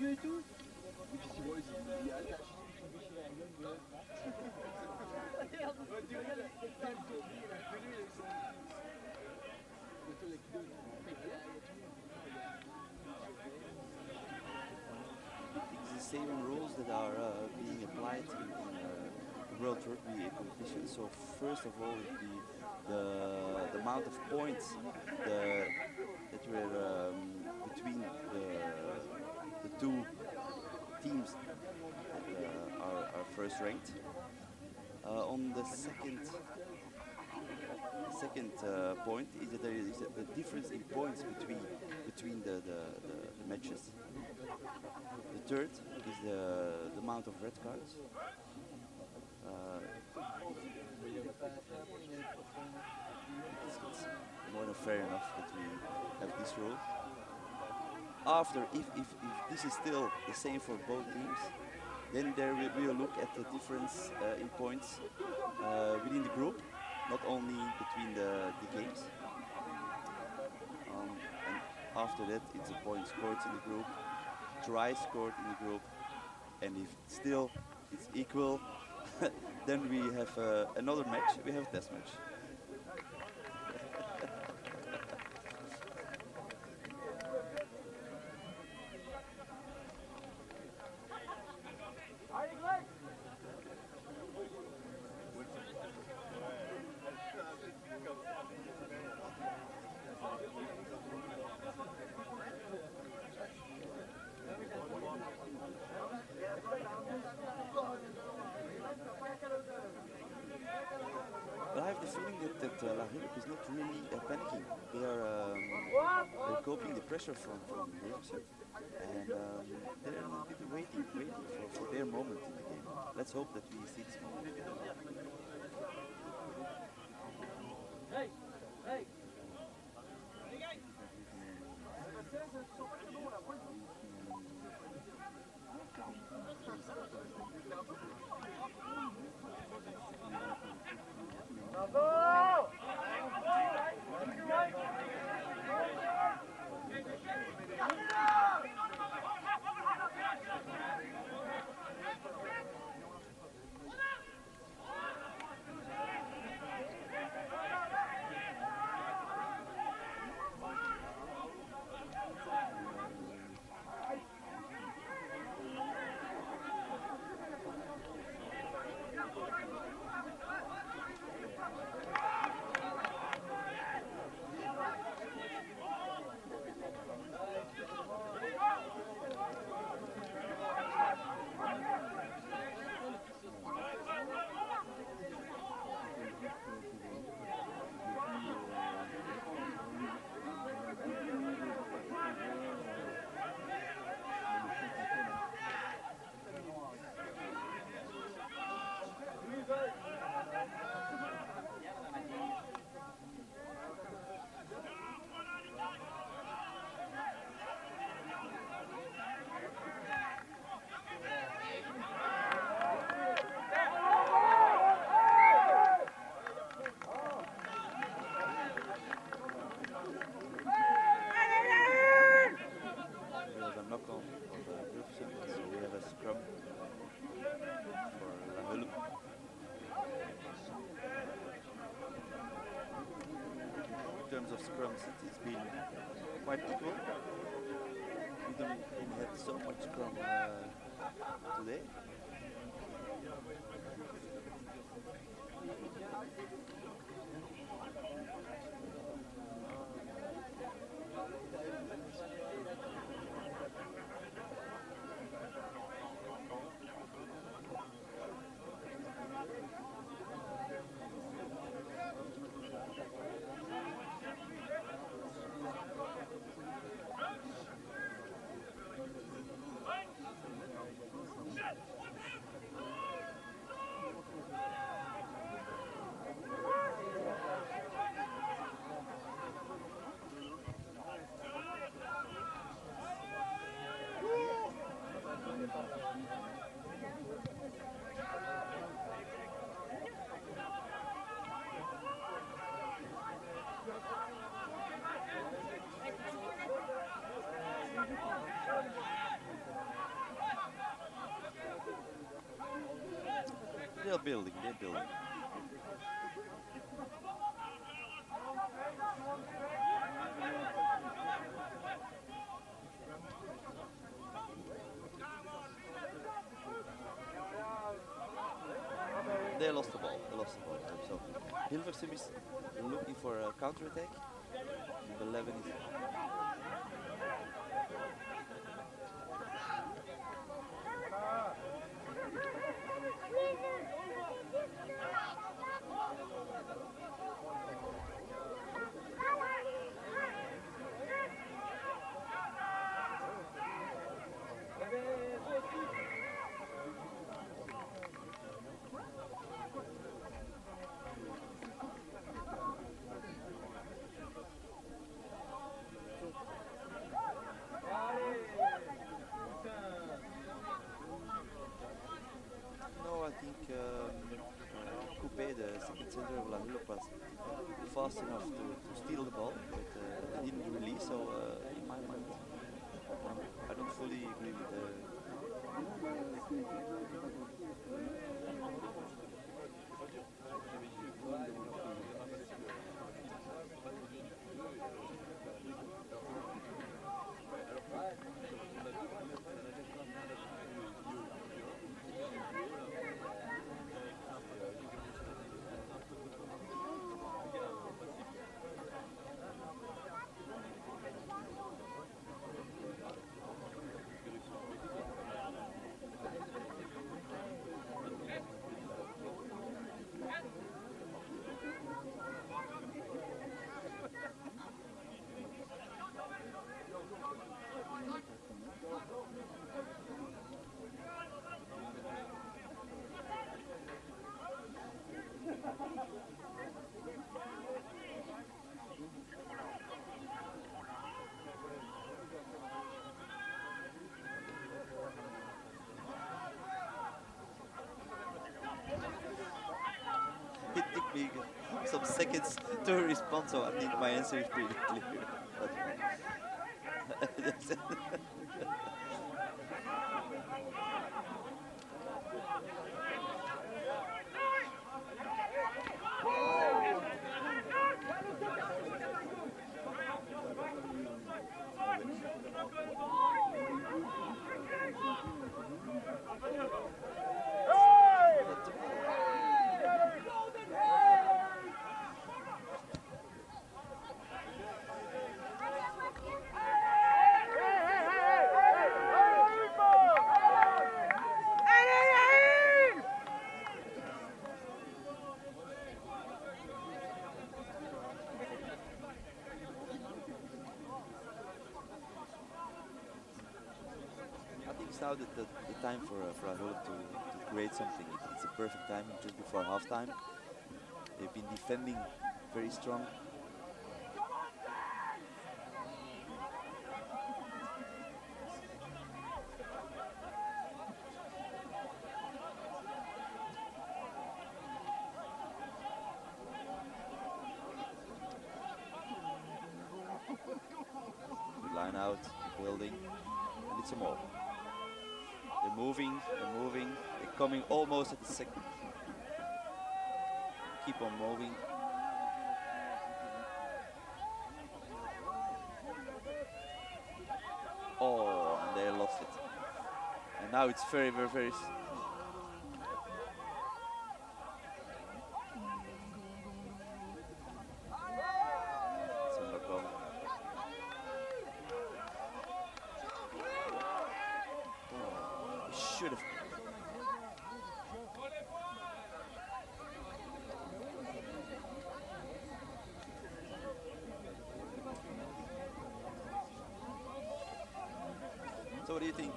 vieux et tout. Et puis c'est moi aussi, il y a la the same rules that are being applied in World Rugby competition. So first of all, the amount of points that were between the two teams that are first ranked. On the second point is that there is a difference in points between the matches. The third is the amount of red cards. It's more than fair enough that we have this rule. After, if this is still the same for both teams, then there we will look at the difference in points within the group, not only between the games. And after that, it's a point scored in the group, try scored in the group, and if still it's equal, then we have another match. We have a test match. But I have the feeling that La Hulpe is not really panicking. They are coping the pressure from Hilversum, and they're a little bit waiting for their moment in the game. Let's hope that we see this moment. Hey! Hey! Of scrums, it's been quite equal. We didn't have so much scrum today. they're building, they're building. They lost the ball. They lost the ball. So Hilversum is looking for a counter attack. The 11 is. Coupe, the second center of La Hulpe, was fast enough to steal the ball, but he didn't release, so in my mind, I don't fully agree with It took me some seconds to respond, so I think my answer is pretty clear. Now the time for La Hulpe to create something. It's a perfect time just before halftime. They've been defending very strong. Good line out, building, and it's a more. They're moving, they're coming almost at the second. Keep on moving. Oh, and they lost it. And now it's very. Should have. So what do you think?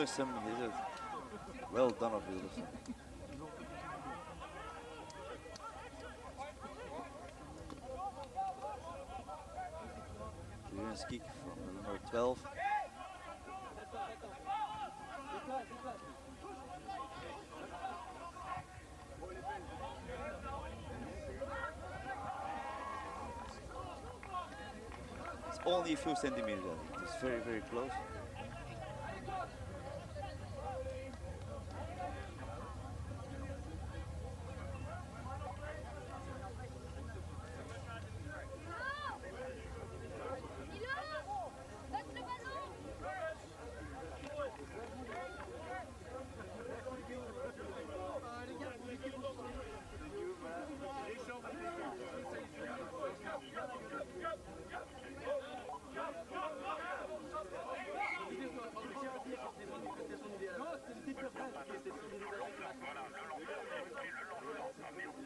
Hilversum, well done of Hilversum. Clearance kick from number 12. It's only a few centimeters, I think. It's very, very close.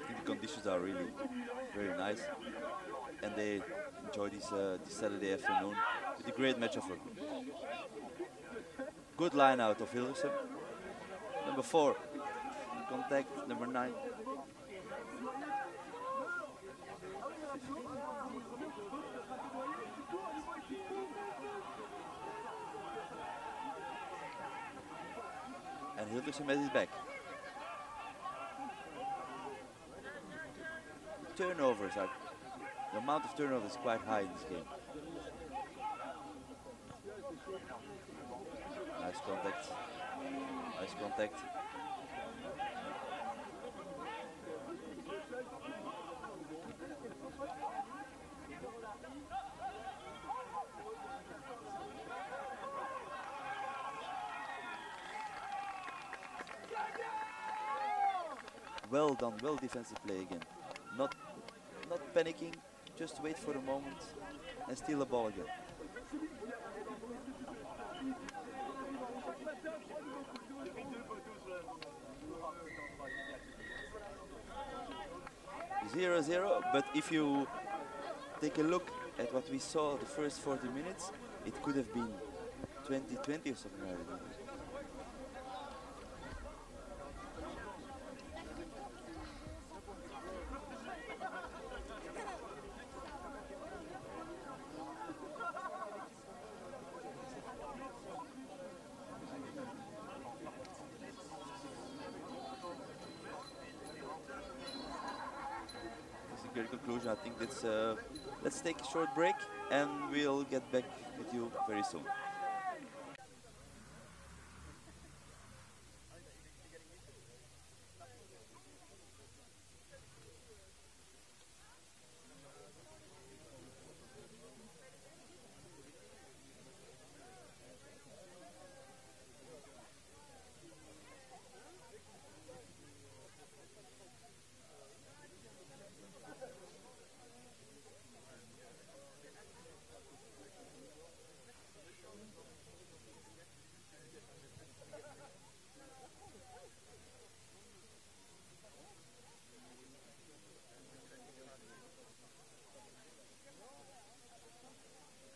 The conditions are really very nice, and they enjoy this Saturday afternoon with a great match of rugby. Good line out of Hilversum. Number 4, contact. Number 9. And Hilversum has his back. Turnovers are, the amount of turnovers is quite high in this game. Nice contact. Nice contact. Well done, well defensive play again. Not panicking, just wait for the moment and steal the ball again. Zero, zero, but if you take a look at what we saw the first 40 minutes, it could have been 20-20 or something like that. Conclusion. I think that's let's take a short break and we'll get back with you very soon.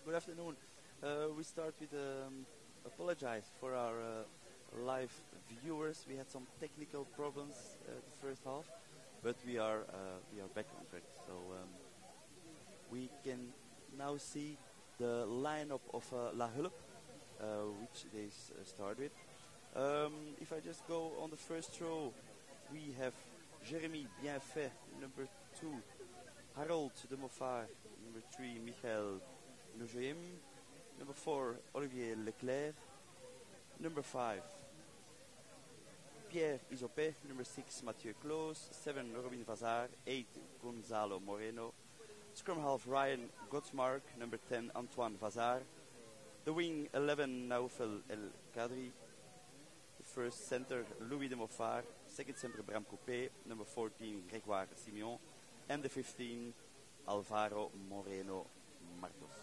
Good afternoon. We start with apologize for our live viewers. We had some technical problems the first half, but we are back on track. So we can now see the lineup of La Hulpe, which they start with. If I just go on the first row, we have Jérémy Bienfait, number 2, Harold de Moffat, number 3, Michael Nojem, number 4, Olivier Leclerc, number 5, Pierre Isopé, number 6, Mathieu Close, 7, Robin Vazar, 8, Gonzalo Moreno, scrum half Ryan Godsmark, number 10, Antoine Vazar, the wing 11, Naufel El Kadri, the first center Louis de Moffat, second center Bram Coupé, number 14, Grégoire Simeon, and the 15, Alvaro Moreno Martos.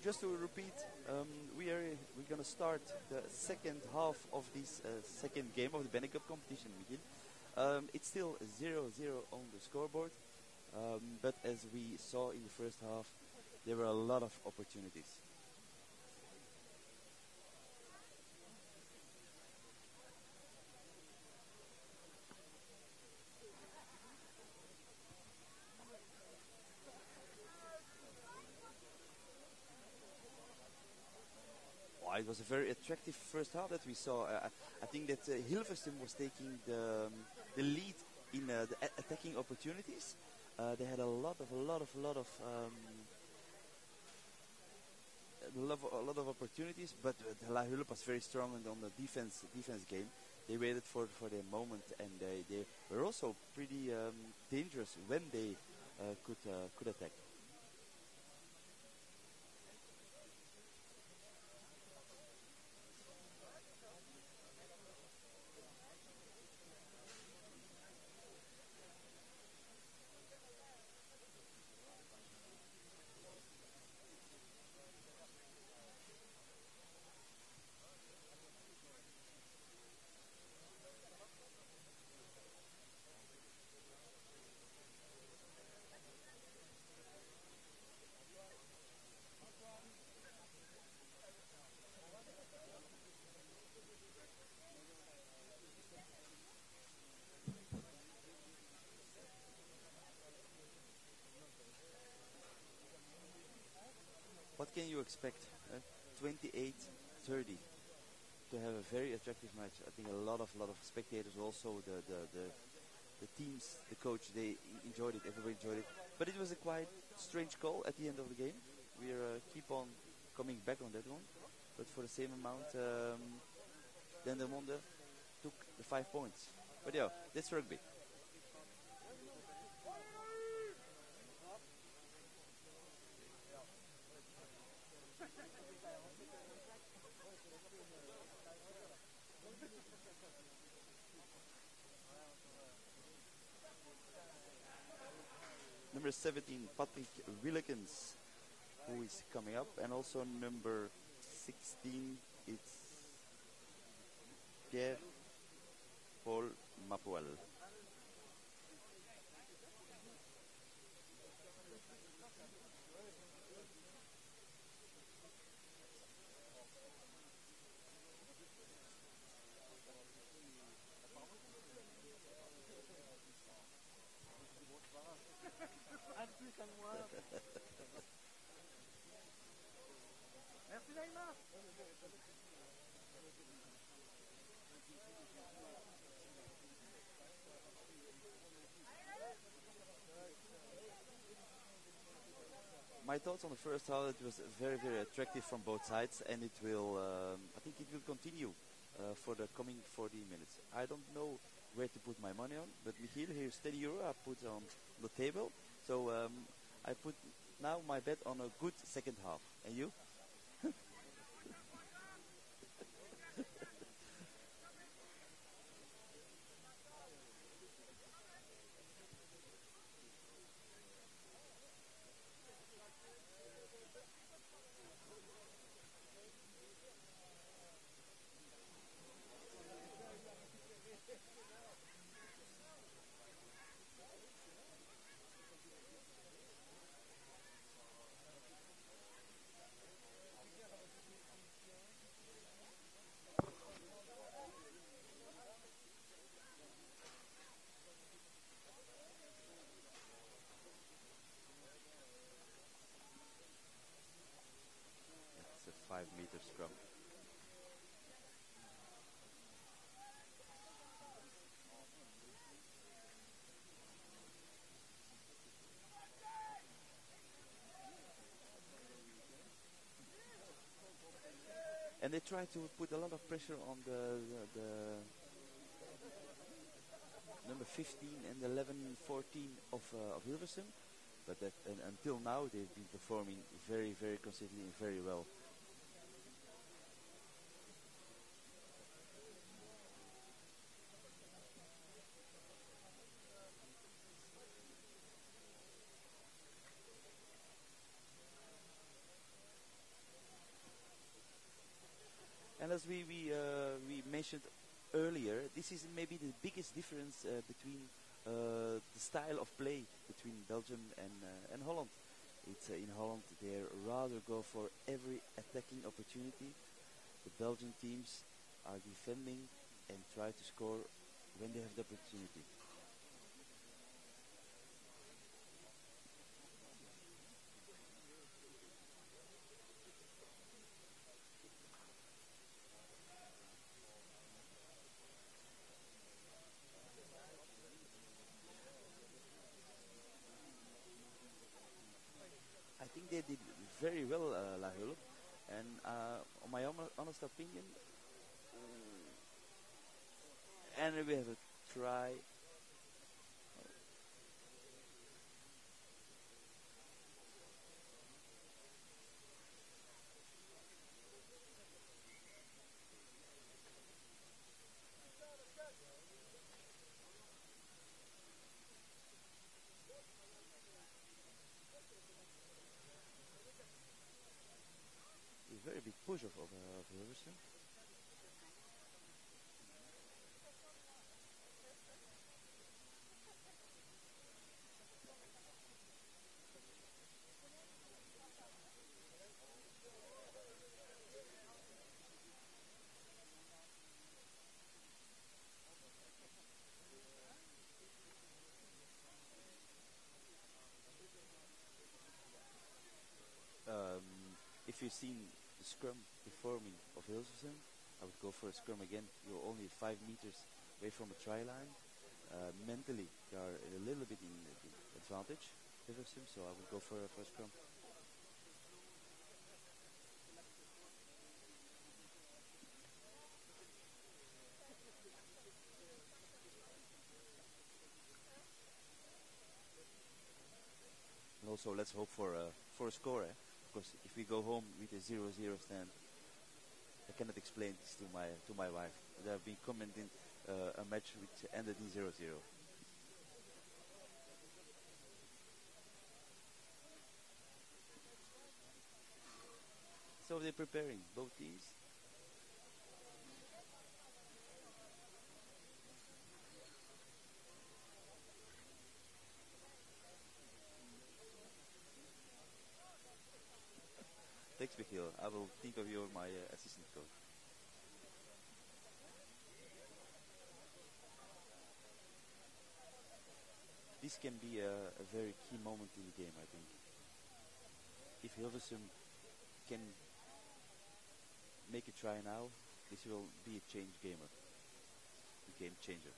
just to repeat, we're gonna start the second half of this second game of the BeNeCup competition, Michiel. It's still 0-0 on the scoreboard, but as we saw in the first half, there were a lot of opportunities. It was a very attractive first half that we saw. I think that Hilversum was taking the lead in the attacking opportunities. They had a lot of opportunities, but La Hulpe was very strong on the defense game. They waited for their moment, and they were also pretty dangerous when they could attack. What can you expect? 28-30 to have a very attractive match. I think a lot of spectators, also the teams, the coach, they enjoyed it. Everybody enjoyed it. But it was a quite strange call at the end of the game. We keep on coming back on that one. But for the same amount, Dendermonde took the 5 points. But yeah, that's rugby. Number 17, Patrick Willekens, who is coming up, and also number 16, it's Pierre-Paul Mapuel. Merci Naïma. My thoughts on the first half, it was very attractive from both sides, and it will, I think it will continue for the coming 40 minutes. I don't know where to put my money on, but Michiel, here's 10 euro I put on the table. So I put now my bet on a good second half. And you? It's a 5-meter scrum. And they try to put a lot of pressure on the number 15 and 11, 14 of Hilversum, but until now they've been performing very consistently and very well. as we mentioned earlier, this is maybe the biggest difference between the style of play between Belgium and Holland. It's in Holland they rather go for every attacking opportunity. The Belgian teams are defending and try to score when they have the opportunity. I think they did very well, La Hulpe, and on my honest opinion, and we have a try. A very big push of Hilversum. If you've seen the scrum before me of Hilversum, I would go for a scrum again. You're only 5 meters away from a try line. Mentally, you are a little bit in the advantage, Hilversum, so I would go for a scrum. And also, let's hope for a score, because if we go home with a 0-0 stand, I cannot explain this to my wife. They have been commenting a match which ended in 0-0. So they're preparing both teams. Thanks, Michiel. I will think of you as my assistant coach. This can be a very key moment in the game, I think. If Hilversum can make a try now, this will be a game changer.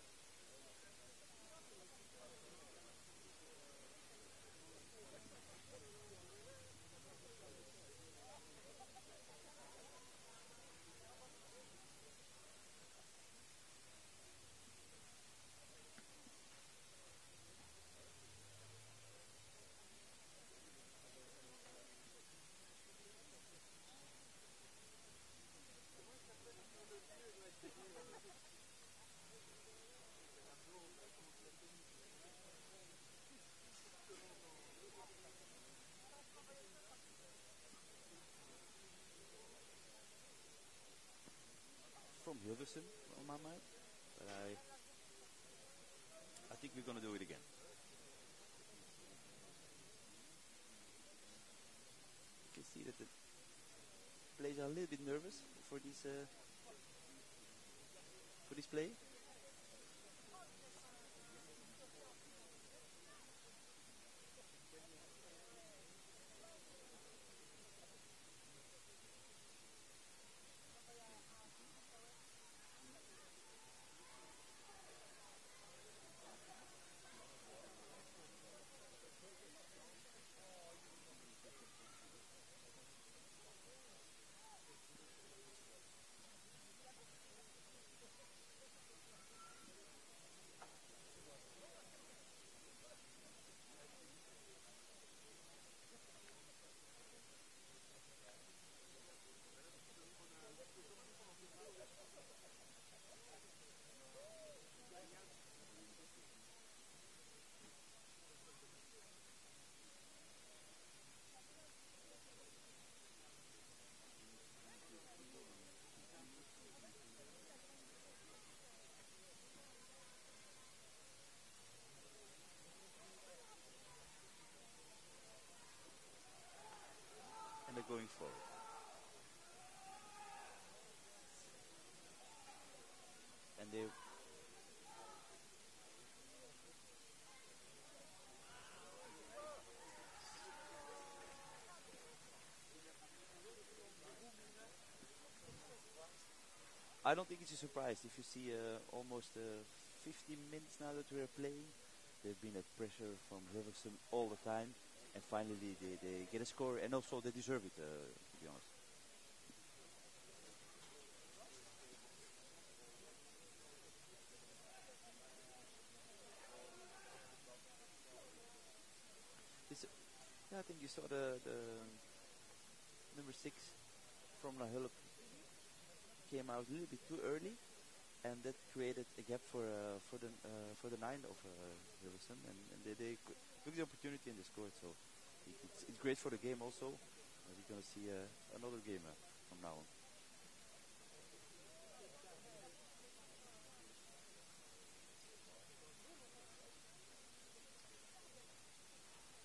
From Hilversum on my mind, but I think we're gonna do it again. You can see that the players are a little bit nervous for this play. I don't think it's a surprise if you see almost 50 minutes now that we are playing. There's been a pressure from Hilversum all the time, and finally they get a score, and also they deserve it, to be honest. This, yeah, I think you saw the number 6 from La Hulpe came out a little bit too early, and that created a gap for the 9 of Hilversum, and they took the opportunity and they scored. So it's great for the game also. We're gonna see another game from now on.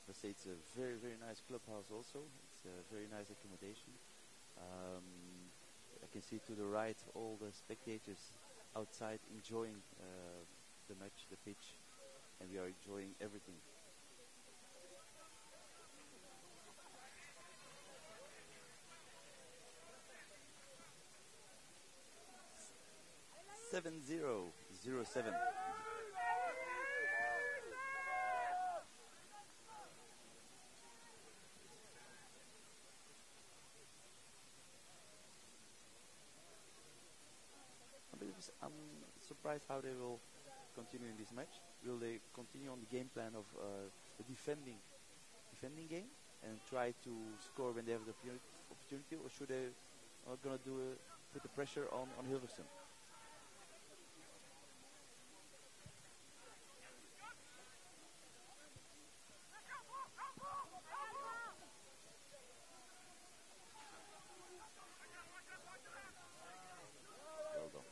Let's say it's a very nice clubhouse also. It's a very nice accommodation. I can see to the right all the spectators outside enjoying the match, the pitch, and we are enjoying everything. 7-0-0-7. I'm surprised how they will continue in this match. Will they continue on the game plan of the defending game and try to score when they have the opportunity, or should they gonna put the pressure on Hilversum? Well done.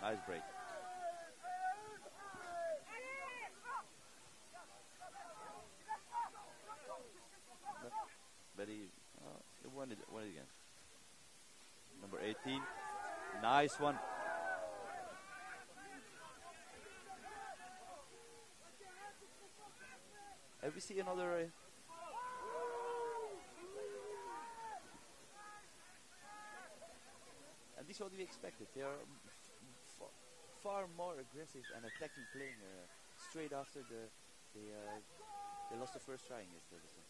Nice break. But he won it again. Number 18. Nice one. And we see another... and this is what we expected. They are far more aggressive and attacking, playing straight after they lost the first try against Hilversum.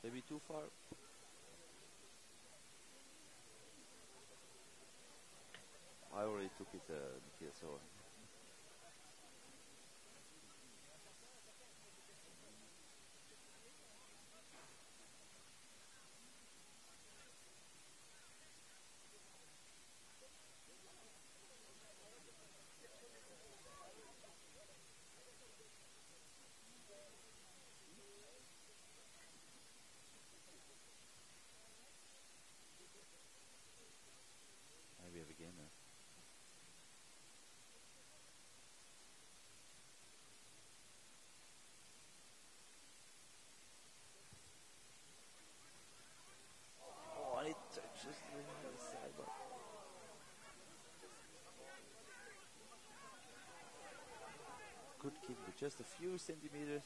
Maybe too far. I already took it, Nikhil, so... we have a game now. Oh, and it touches the sidebar. Good kick, but just a few centimeters.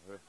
Her.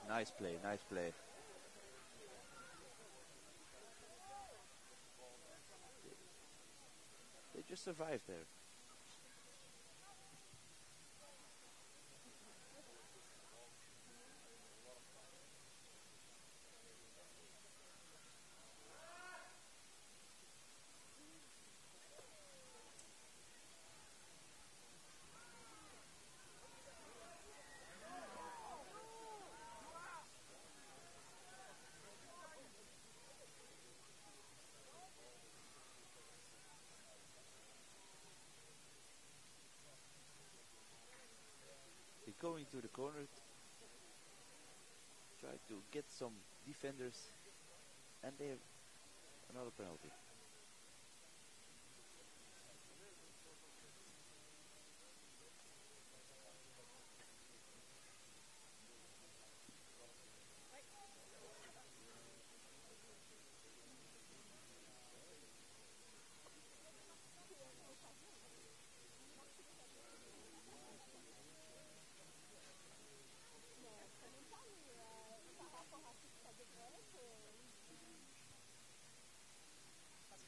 Nice play, nice play. They just survived there. They're going to the corner, try to get some defenders, and they have another penalty.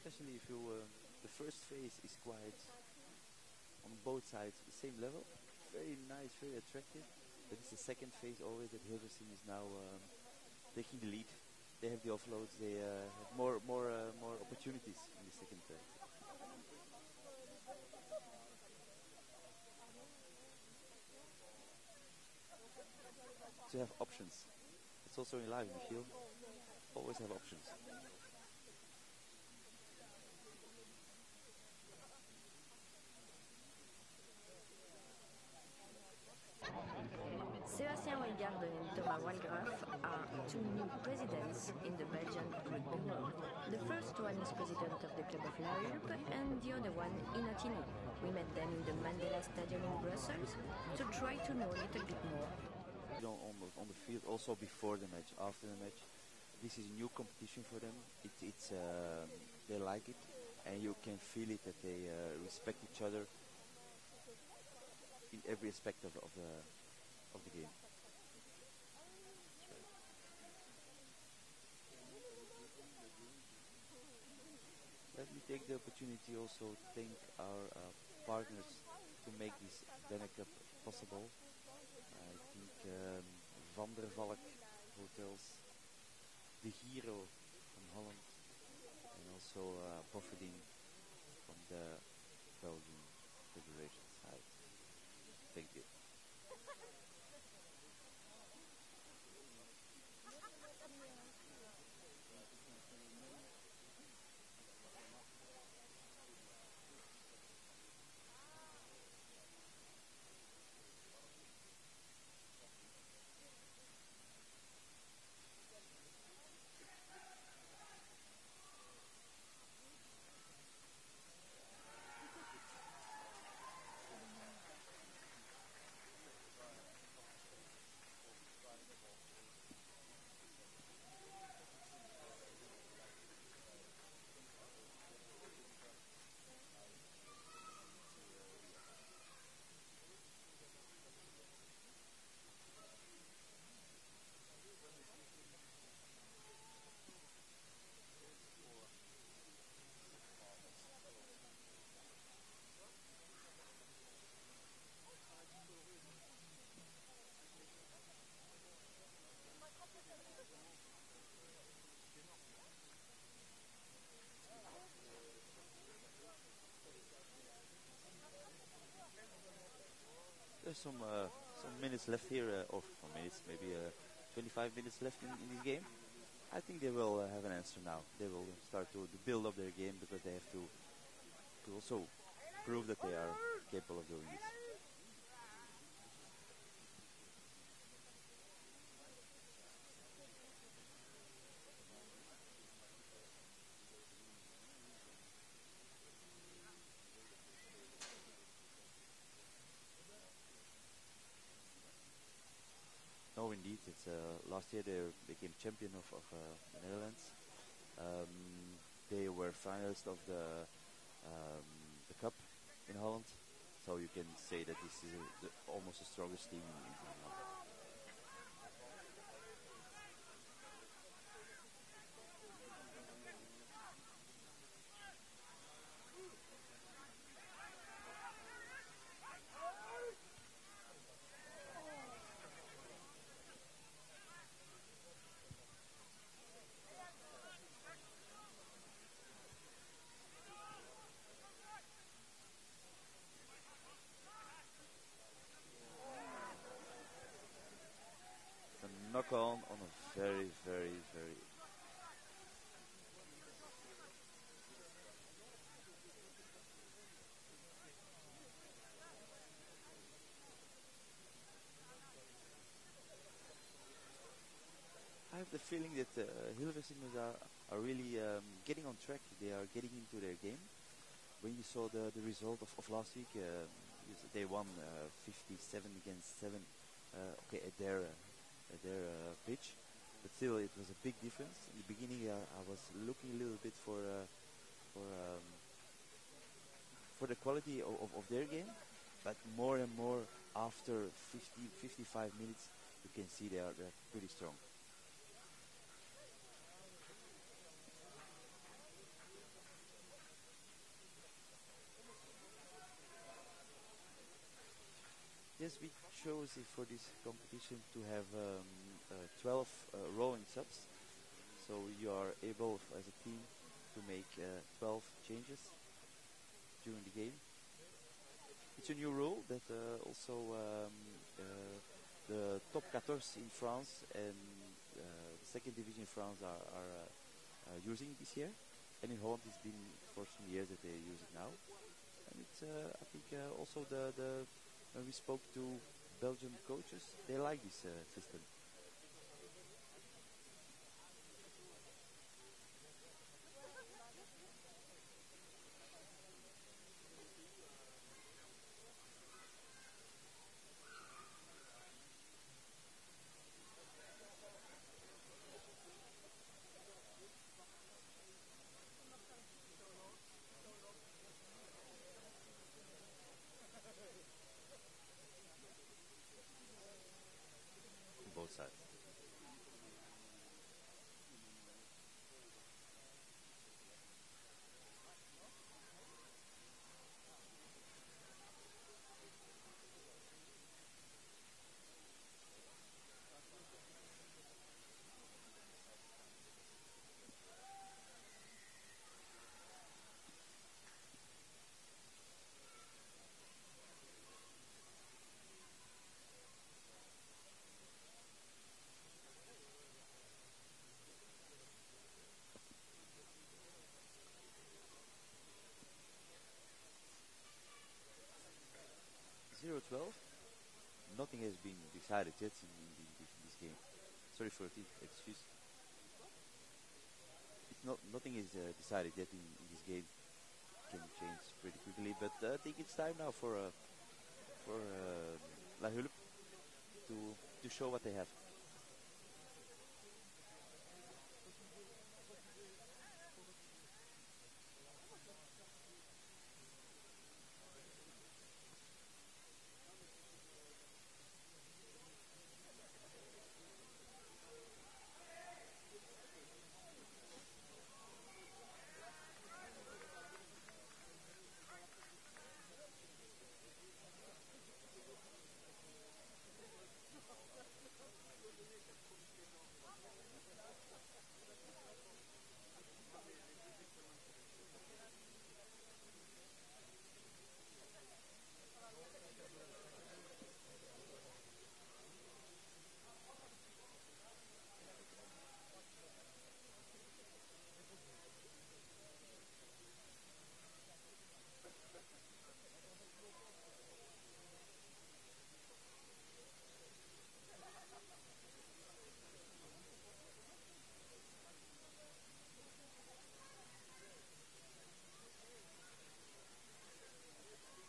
Especially if you, the first phase is quite, on both sides, the same level. Very nice, very attractive. But it's the second phase always that Hilversum is now taking the lead. They have the offloads, they have more opportunities in the second phase. To have options. It's also in live in the field. Always have options. Sébastien Weigard and Thomas Walgraaf are two new presidents in the Belgian rugby world. The first one is president of the Club of La Hulpe and the other one in Otigny. We met them in the Mandela Stadium in Brussels to try to know a little bit more. On the field, also before the match, after the match. This is a new competition for them. They like it, and you can feel it that they respect each other in every aspect of the game. Let me take the opportunity also to thank our partners to make this BeNeCup possible. I think Van der Valk Hotels, the Hero from Holland, and also Buffeting from the Belgian Federation side. Thank you. There's some minutes left here, or minutes, maybe 25 minutes left in this game. I think they will have an answer now. They will start to build up their game because they have to also prove that they are capable of doing this. No, indeed. It's last year they became champion of the Netherlands. They were finalists of the cup in Holland, so you can say that this is almost the strongest team in Holland. took on a very, very, very I have the feeling that Hilversumers are really getting on track. They are getting into their game. When you saw the result of last week, they won 57 against 7. Okay, at their pitch, but still it was a big difference. In the beginning, I was looking a little bit for um, for the quality of their game, but more and more after 55 minutes, you can see they're pretty strong. Yes, we chose for this competition to have 12 rolling subs, so you are able as a team to make 12 changes during the game. It's a new rule that also the top 14 in France and the second division in France are using this year, and in Holland it's been for some years that they use it now. And it's I think also when we spoke to Belgian coaches, they like this system. On both sides. Zero 12. Nothing has been decided yet in this game. Sorry for the excuse. It's nothing is decided yet in this game. It can change pretty quickly, but I think it's time now for La Hulpe to show what they have.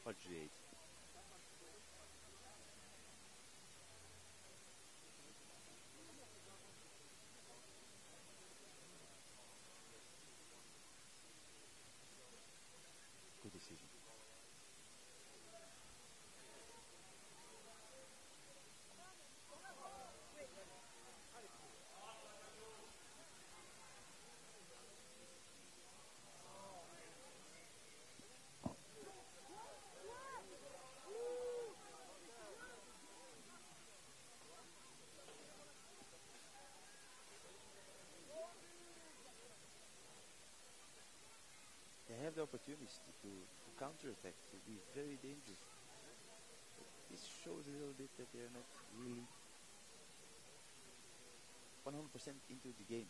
What do you hate? Good decision. They have the opportunities to counter-attack, to be very dangerous. But this shows a little bit that they're not really 100% into the game.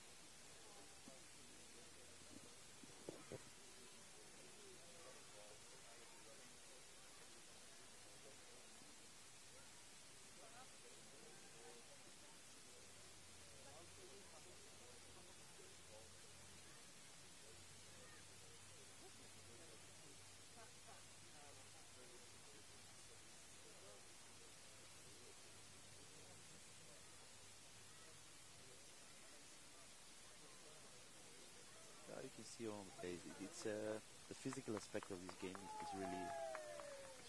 You can see on the place, it's the physical aspect of this game is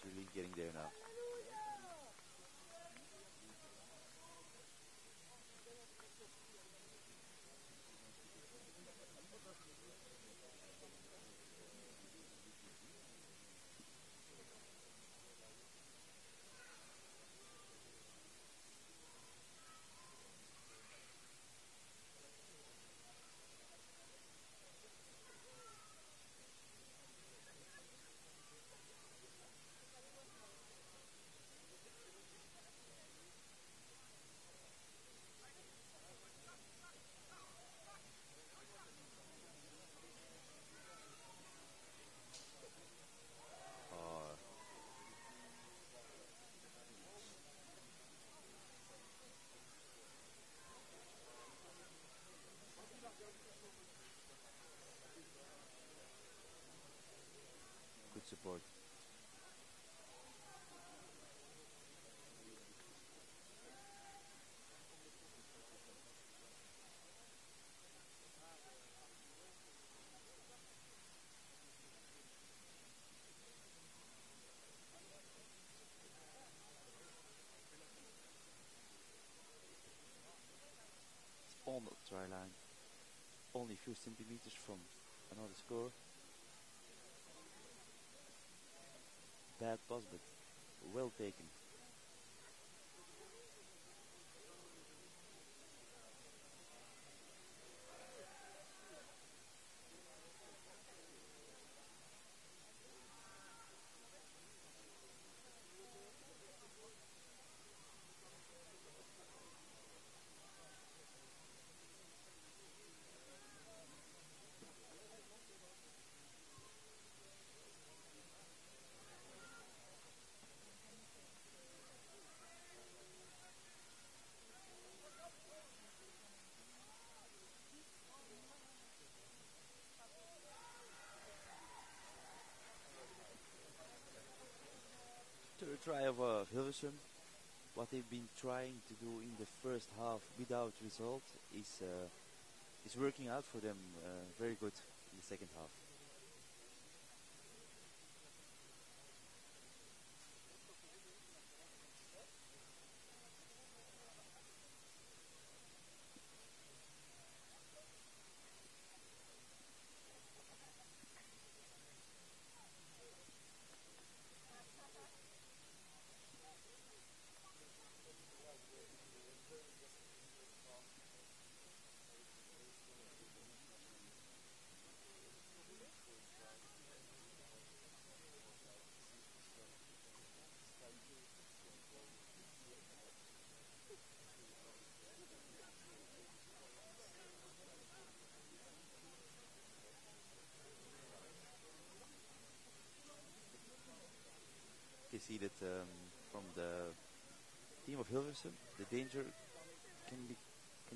really getting there now. Good support. It's on the try line. Only a few centimeters from another score. Bad pass, but well taken. Third try of Hilversum. What they've been trying to do in the first half without result is working out for them very good in the second half. You see that from the team of Hilversum, the danger can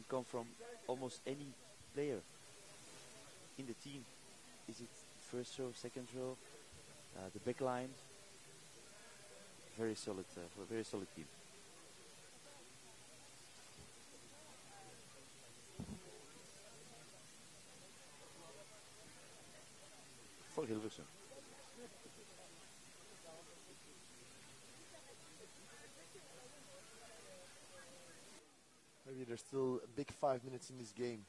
come from almost any player in the team. Is it first row, second row, the back line? Very solid team. For Hilversum. Maybe there's still a big 5 minutes in this game.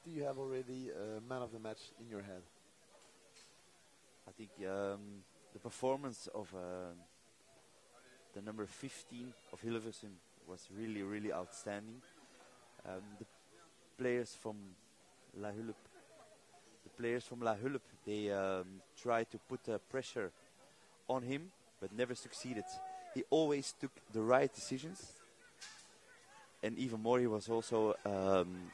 Do you have already a man of the match in your head? I think the performance of the number 15 of Hilversum was really outstanding. The players from La Hulpe, they tried to put pressure on him, but never succeeded. He always took the right decisions, and even more, he was also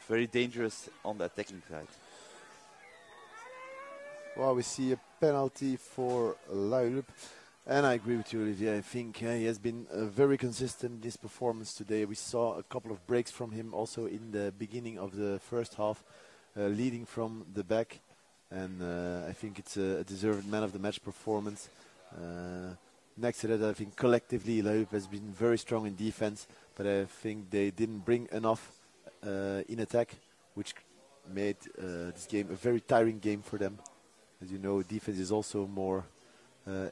very dangerous on the attacking side. Well, we see a penalty for La Hulpe. And I agree with you, Olivier. I think he has been very consistent in this performance today. We saw a couple of breaks from him also in the beginning of the first half, leading from the back. And I think it's a deserved man of the match performance. Next to that, I think collectively La Hulpe has been very strong in defense, but I think they didn't bring enough in attack, which made this game a very tiring game for them. As you know, defense is also more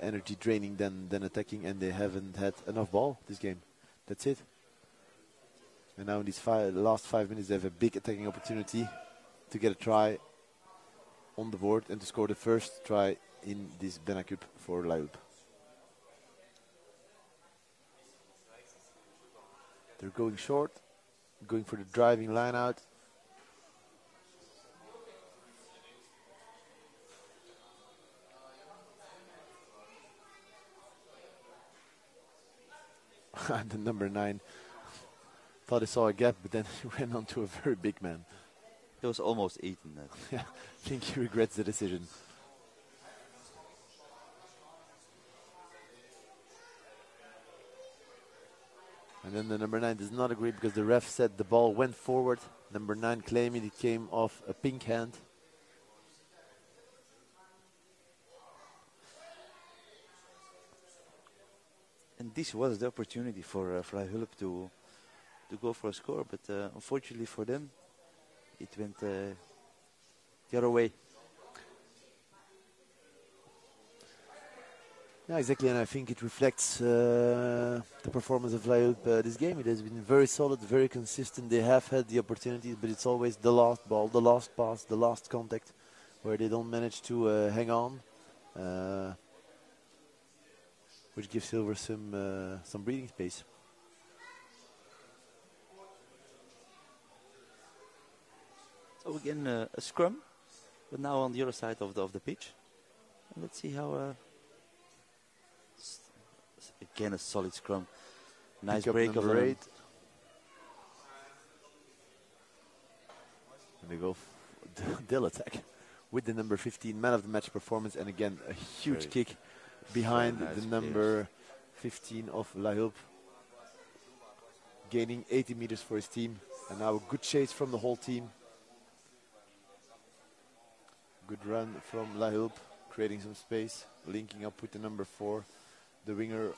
energy draining than attacking, and they haven't had enough ball this game. That's it. And now in these last 5 minutes, they have a big attacking opportunity to get a try on the board and to score the first try in this BeNeCup for La Hulpe. They're going short, going for the driving line out. The number 9 thought he saw a gap, but then he ran onto a very big man. He was almost eaten that. Yeah, I think he regrets the decision. And then the number 9 does not agree because the ref said the ball went forward. Number 9 claiming it came off a pink hand. And this was the opportunity for La Hulpe to go for a score, but unfortunately for them, it went the other way. Yeah, exactly, and I think it reflects the performance of La Hulpe this game. It has been very solid, very consistent. They have had the opportunities, but it's always the last ball, the last pass, the last contact, where they don't manage to hang on. Which gives Hilversum some breathing space. So again, a scrum, but now on the other side of the pitch. And let's see how. Again, a solid scrum. Nice break of number 8. And they go they'll attack with the number 15 man of the match performance, and again a huge kick behind nice the number 15 of La Hulpe, gaining 80 meters for his team. And now a good chase from the whole team. Good run from La Hulpe, creating some space, linking up with the number 4. The winger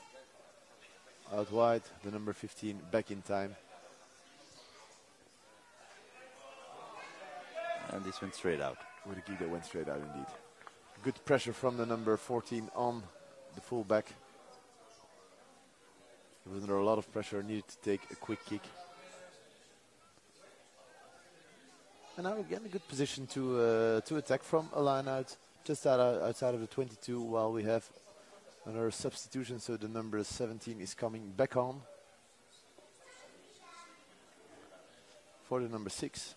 out wide, the number 15 back in time. And this went straight out. With a kick that went straight out indeed. Good pressure from the number 14 on the fullback. He was under a lot of pressure, needed to take a quick kick. And now again a good position to attack from a line out, just outside of the 22, while we have another substitution, so the number 17 is coming back on for the number 6.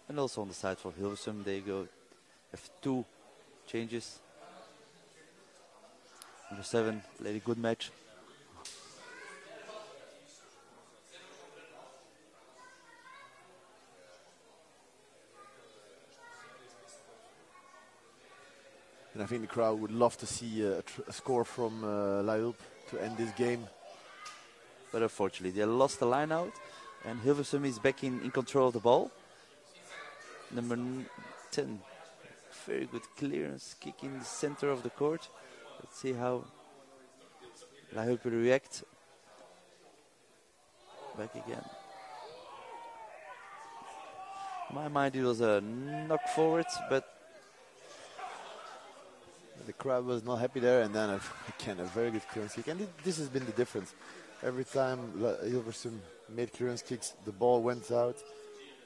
And also on the side for Hilversum, they have 2 changes. Number 7 played a good match. And I think the crowd would love to see a score from La Hulpe to end this game. But unfortunately, they lost the line out. And Hilversum is back in control of the ball. Number 10, very good clearance, kick in the center of the court. Let's see how La Hulpe react. Back again. In my mind, it was a knock forward, but the crowd was not happy there, and then again a very good clearance kick. And this has been the difference. Every time Hilversum made clearance kicks, the ball went out,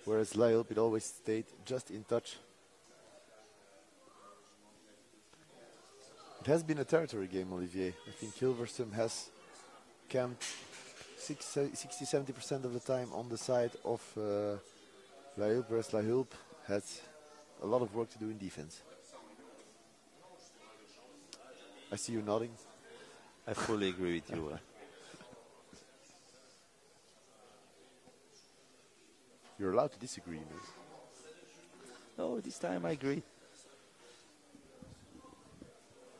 whereas La Hulpe, it always stayed just in touch. It has been a territory game, Olivier. I think Hilversum has camped 60-70% of the time on the side of La Hulpe, whereas La Hulpe has a lot of work to do in defense. I see you nodding. I fully agree with you. You're allowed to disagree, mate. No, this time I agree.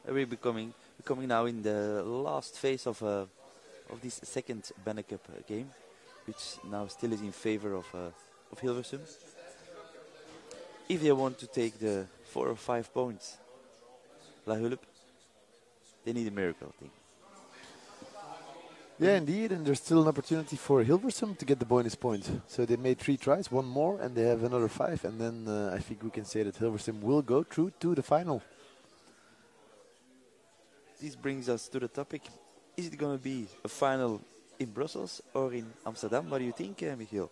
We're becoming now in the last phase of this second BeNeCup game, which now still is in favor of Hilversum. If they want to take the 4 or 5 points, La Hulpe, they need a miracle, I think. Yeah, indeed, and there's still an opportunity for Hilversum to get the bonus point. So they made 3 tries, 1 more, and they have another 5, and then I think we can say that Hilversum will go through to the final. This brings us to the topic. Is it going to be a final in Brussels or in Amsterdam? What do you think, Michiel?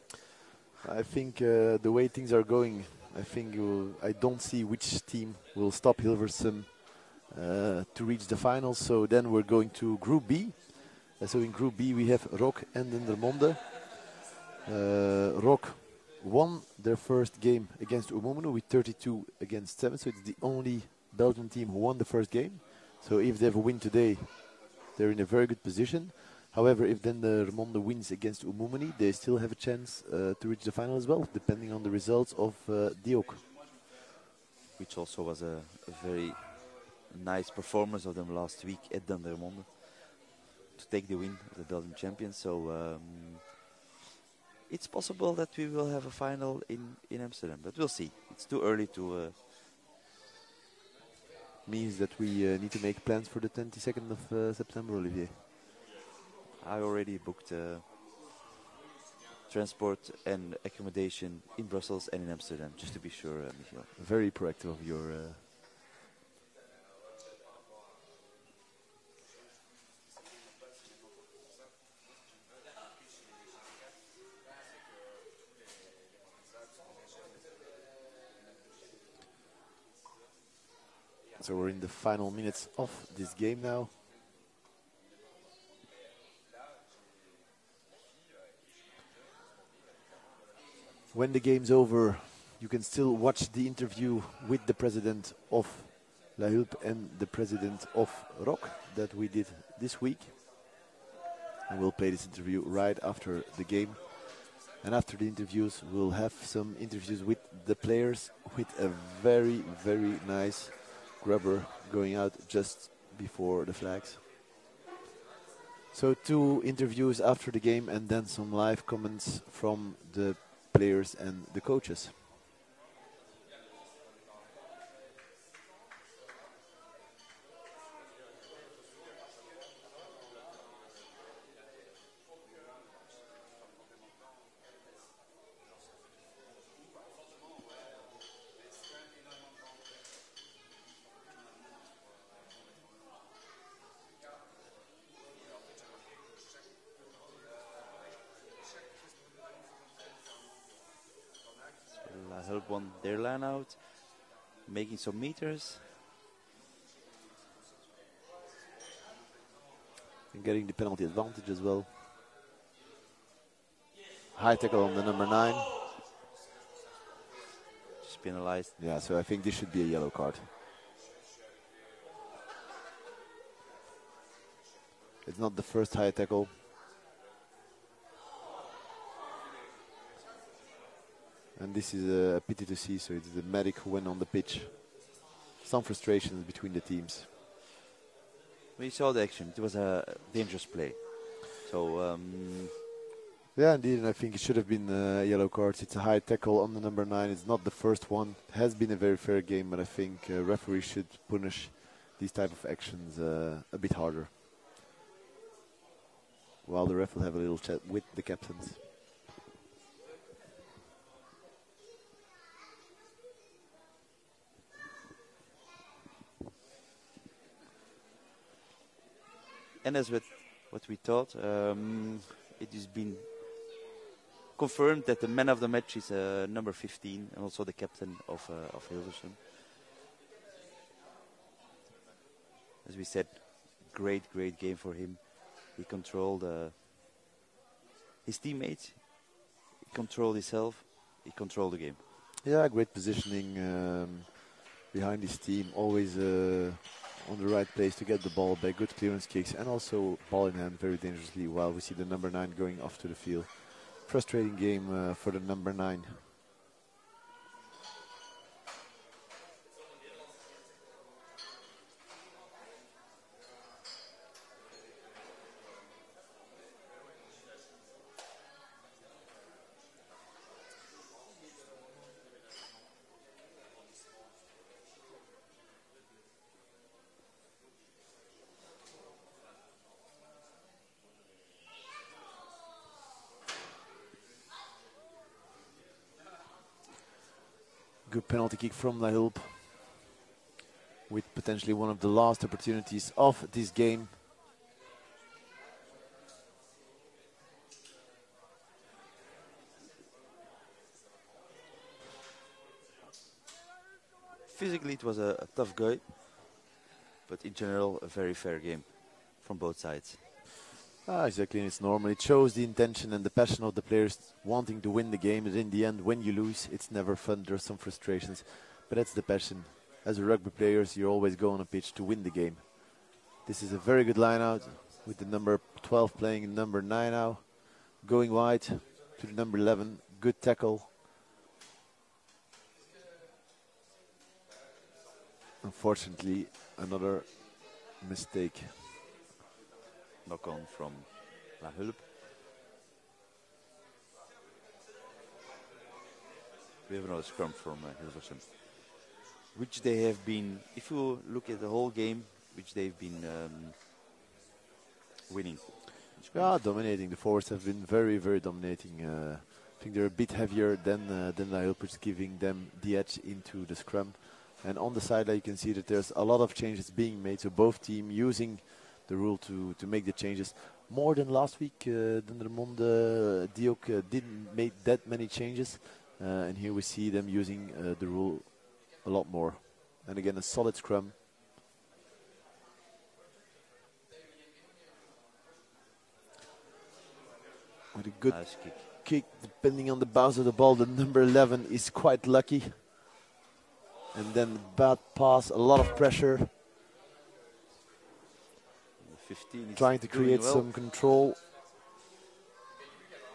I think the way things are going, I don't see which team will stop Hilversum to reach the final. So then we're going to Group B. So in Group B we have Rock and Dendermonde. Rock won their first game against Umumunu with 32 against 7. So it's the only Belgian team who won the first game. So if they have a win today, they're in a very good position. However, if then the Dendermonde wins against Umumuni, they still have a chance to reach the final as well, depending on the results of Diok. Which also was a very nice performance of them last week at Dendermonde to take the win of the Belgian champions. So it's possible that we will have a final in Amsterdam, but we'll see. It's too early to... Means that we need to make plans for the 22nd of September, Olivier. I already booked transport and accommodation in Brussels and in Amsterdam, just to be sure, Michiel. Very proactive of your... So we're in the final minutes of this game now. When the game's over, you can still watch the interview with the president of La Hulpe and the president of Rock that we did this week. And we'll play this interview right after the game. And after the interviews, we'll have some interviews with the players with a very, very nice grubber going out just before the flags. So 2 interviews after the game and then some live comments from the players and the coaches. La Hulpe won their line out, making some meters. And getting the penalty advantage as well. High tackle on the number 9. Just penalized. Yeah, so I think this should be a yellow card. It's not the first high tackle. And this is a pity to see, so it's the medic who went on the pitch. Some frustrations between the teams. We saw the action. It was a dangerous play. So, yeah, indeed, and I think it should have been a yellow card. It's a high tackle on the number 9. It's not the first one. It has been a very fair game, but I think referees should punish these type of actions a bit harder. While the ref will have a little chat with the captains. and as with what we thought, it has been confirmed that the man of the match is number 15 and also the captain of Hilversum. As we said, great game for him. He controlled his teammates, he controlled himself, he controlled the game. Yeah, great positioning behind his team. Always on the right place to get the ball back. Good clearance kicks and also ball in hand very dangerously. While we see the number 9 going off to the field. Frustrating game for the number 9. Good penalty kick from La Hulpe, with potentially one of the last opportunities of this game. Physically it was a tough guy, but in general a very fair game from both sides. Exactly, and it's normal. It shows the intention and the passion of the players wanting to win the game. And in the end, when you lose, it's never fun. There's some frustrations, but that's the passion. As a rugby players, you always go on a pitch to win the game. This is a very good line out with the number 12 playing number 9 now. Going wide to the number 11. Good tackle. Unfortunately, another mistake. Knock on from La Hulpe. We have another scrum from Hilversum, which they have been, if you look at the whole game, which they've been winning. Yeah, dominating. The forwards have been very, very dominating. I think they're a bit heavier than La Hulpe, which is giving them the edge into the scrum. And on the sideline, you can see that there's a lot of changes being made. So both teams using the rule to make the changes. More than last week, Dendermonde, Diok didn't make that many changes. And here we see them using the rule a lot more. And again, a solid scrum. With a good Nice kick, depending on the bounce of the ball, the number 11 is quite lucky. And then bad pass, a lot of pressure. 15 Trying to create well. some control.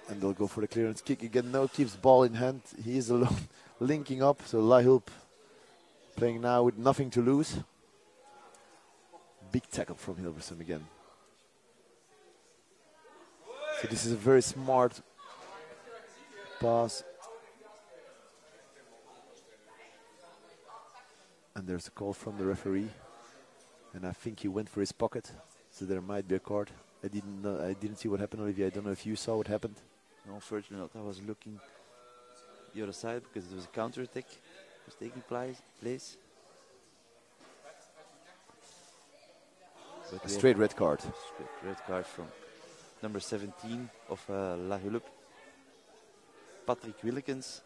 And they'll go for the clearance kick again. Now keeps ball in hand. He is alone, linking up. So La Hulpe playing now with nothing to lose. Big tackle from Hilversum again. So this is a very smart pass. And there's a call from the referee. And I think he went for his pocket. So there might be a card. I didn't see what happened, Olivier. I don't know if you saw what happened. No, unfortunately not. I was looking the other side because there was a counter-attack was taking place. But A straight red card. Straight red card from number 17 of La Hulpe. Patrick Willekens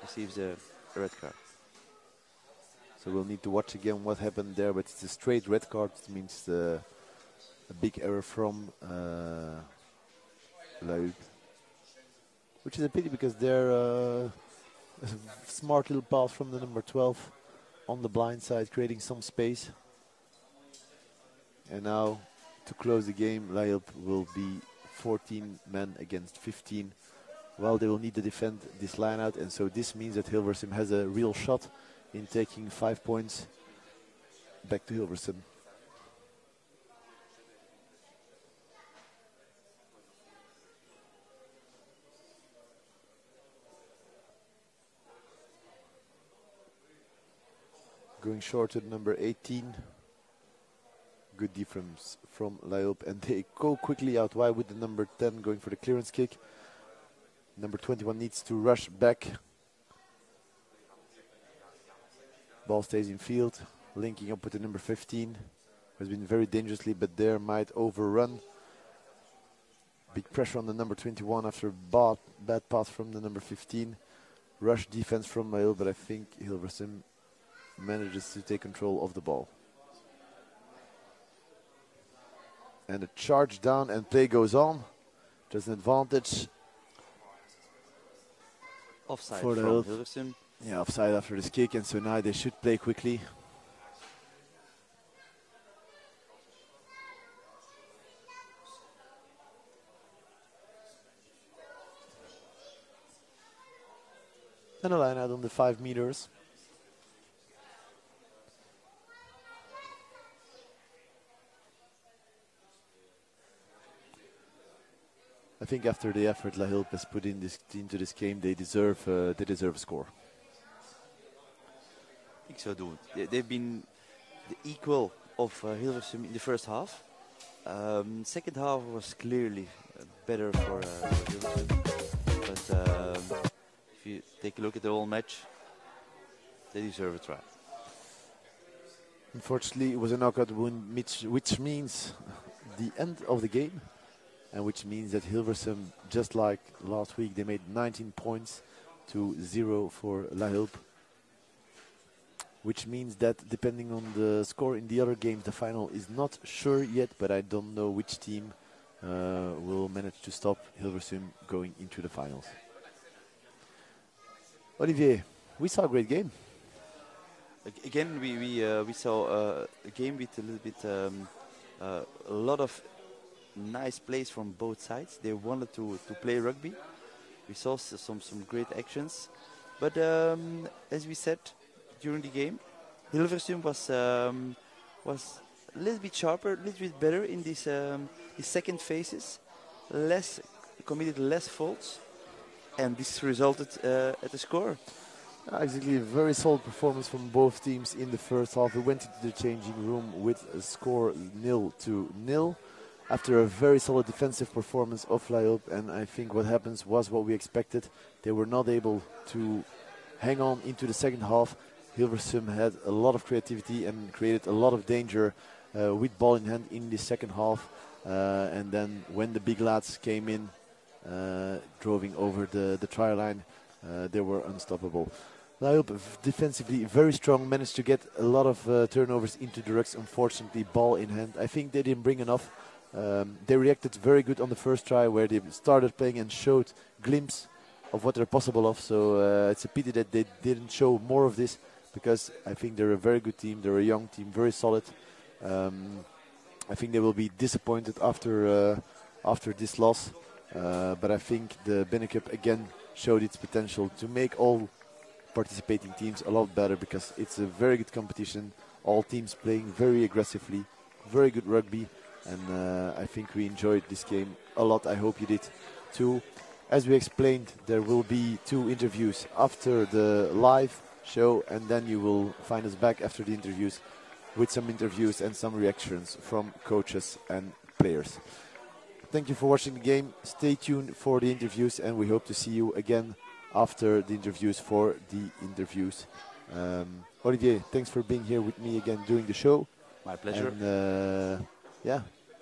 receives a red card. So we'll need to watch again what happened there, but it's a straight red card. It means a big error from La Hulpe. Which is a pity because they're a smart little pass from the number 12 on the blind side, creating some space. And now to close the game, La Hulpe will be 14 men against 15. Well, they will need to defend this line out, and so this means that Hilversum has a real shot in taking 5 points back to Hilversum. Going short to number 18. Good defense from La Hulpe, and they go quickly out wide with the number 10 going for the clearance kick. Number 21 needs to rush back. Ball stays in field, linking up with the number 15. Has been very dangerously, but there might overrun. Big pressure on the number 21 after a bad pass from the number 15. Rush defense from La Hulpe, but I think Hilversum manages to take control of the ball. And a charge down and play goes on. There's an advantage. Offside for the from Hulpe. Hilversum. Yeah, offside after this kick, and so now they should play quickly. And a line out on the 5 meters. I think after the effort La Hulpe has put into this game, they deserve a score. I think so, too. They've been the equal of Hilversum in the first half. Second half was clearly better for Hilversum. But if you take a look at the whole match, they deserve a try. Unfortunately, it was a knockout wound, which means the end of the game. And which means that Hilversum, just like last week, they made 19 points to 0 for La Hulpe. Which means that depending on the score in the other games, the final is not sure yet, but I don't know which team will manage to stop Hilversum going into the finals. Olivier, we saw a great game. Again, we saw a game with a little bit a lot of nice plays from both sides. They wanted to play rugby. We saw some great actions, but as we said during the game, Hilversum was a little bit sharper, a little bit better in these second phases, committed less faults, and this resulted at a score. Exactly, a very solid performance from both teams in the first half. We went into the changing room with a score 0-0. After a very solid defensive performance of La Hulpe, and I think what happens was what we expected. They were not able to hang on into the second half. Hilversum had a lot of creativity and created a lot of danger with ball in hand in the second half. And then when the big lads came in, droving over the try line, they were unstoppable. La Hulpe defensively very strong, managed to get a lot of turnovers into the rucks. Unfortunately, ball in hand. I think they didn't bring enough. They reacted very good on the first try, where they started playing and showed glimpse of what they're possible of. So it's a pity that they didn't show more of this, because I think they're a very good team. They're a young team, very solid. I think they will be disappointed after this loss. But I think the BeNeCup again showed its potential to make all participating teams a lot better, because it's a very good competition. All teams playing very aggressively, very good rugby. And I think we enjoyed this game a lot. I hope you did too. As we explained, there will be 2 interviews after the live show, and then you will find us back after the interviews with some interviews and some reactions from coaches and players. Thank you for watching the game. Stay tuned for the interviews, and we hope to see you again after the interviews for the interviews. Olivier, thanks for being here with me again doing the show. My pleasure. And, yeah,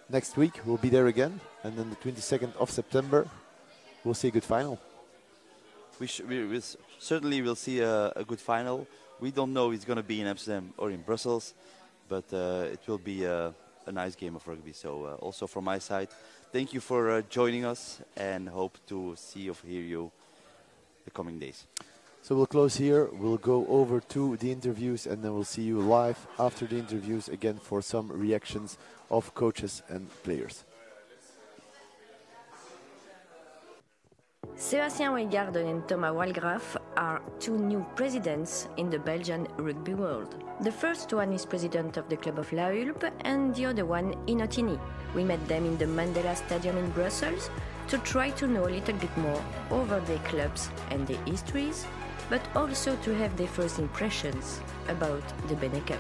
next week we'll be there again, and then the 22nd of September we'll see a good final. We certainly will see a good final. We don't know if it's going to be in Amsterdam or in Brussels, but it will be a nice game of rugby. So also from my side, thank you for joining us, and hope to see or hear you the coming days. So we'll close here, we'll go over to the interviews, and then we'll see you live after the interviews again for some reactions of coaches and players. Sébastien Weygardon and Thomas Walgraaf are 2 new presidents in the Belgian rugby world. The first one is president of the club of La Hulpe, and the other one in Otigny. We met them in the Mandela Stadium in Brussels to try to know a little bit more over their clubs and their histories, but also to have their first impressions about the BeNeCup.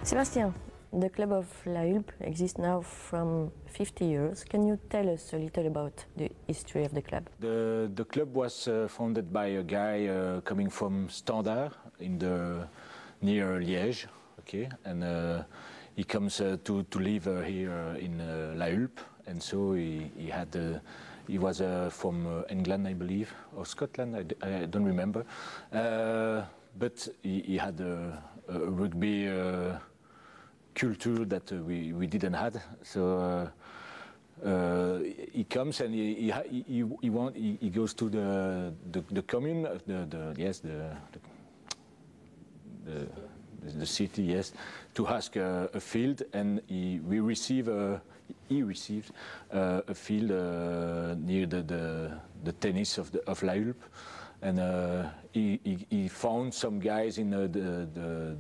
Sébastien, the club of La Hulpe exists now from 50 years. Can you tell us a little about the history of the club? The club was founded by a guy coming from Standard near Liège, okay, and he comes to live here in La Hulpe, and so he was from England, I believe, or Scotland, I don't remember, but he had a rugby culture that we didn't have. So he comes and he goes to the commune, the city, yes, to ask a field, and he received a field near the tennis of La Hulpe, and he found some guys in the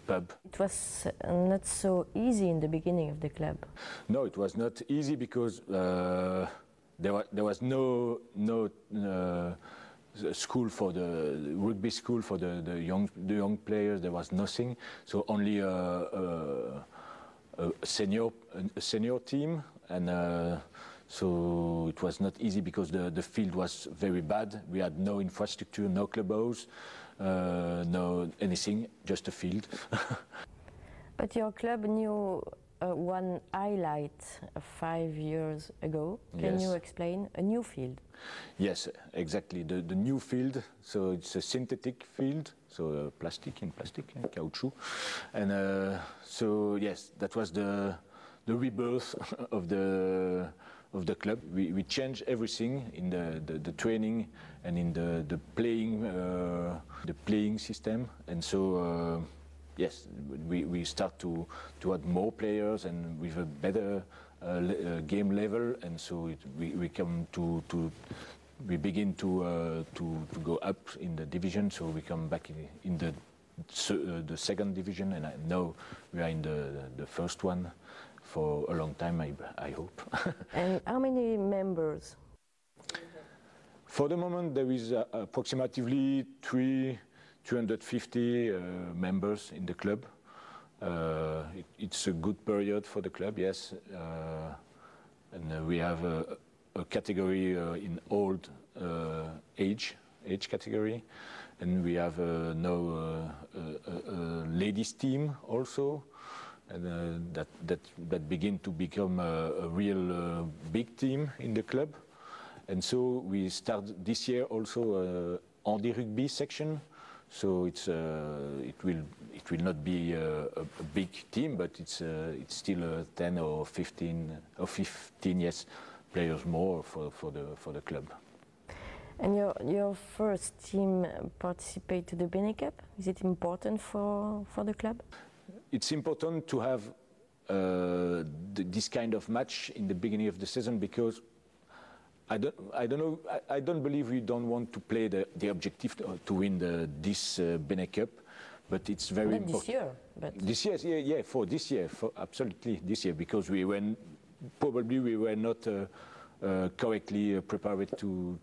pub. It was not so easy in the beginning of the club. No, it was not easy because there was no school for the rugby school for the young players. There was nothing, so only a senior team, and so it was not easy because the field was very bad. We had no infrastructure, no clubhouse, no anything, just a field. But your club knew one highlight 5 years ago. Can Yes. you explain? A new field. Yes, exactly. The new field, so it's a synthetic field, so plastic, caoutchouc, and so yes, that was the rebirth of the club. We changed everything in the training and in the playing system, and so yes, we start to add more players and with a better game level, and so we come we begin to go up in the division. So we come back in the second division, and now we are in the first one for a long time, I hope. And how many members? For the moment, there is approximately 350 members in the club. It's a good period for the club, yes. And we have a category in old age category, and we have now a ladies team also, and that begin to become a real big team in the club. And so we start this year also Handi rugby section. So it will not be a big team, but it's still 10 or 15 yes players more for the club. And your first team participate to the BeNeCup. Is it important for the club? It's important to have this kind of match in the beginning of the season, because I don't know. I don't believe we don't want to play the objective to win this BeNeCup, but it's very Not important. this year, but This year, yeah, for this year, absolutely this year, because we were not correctly prepared to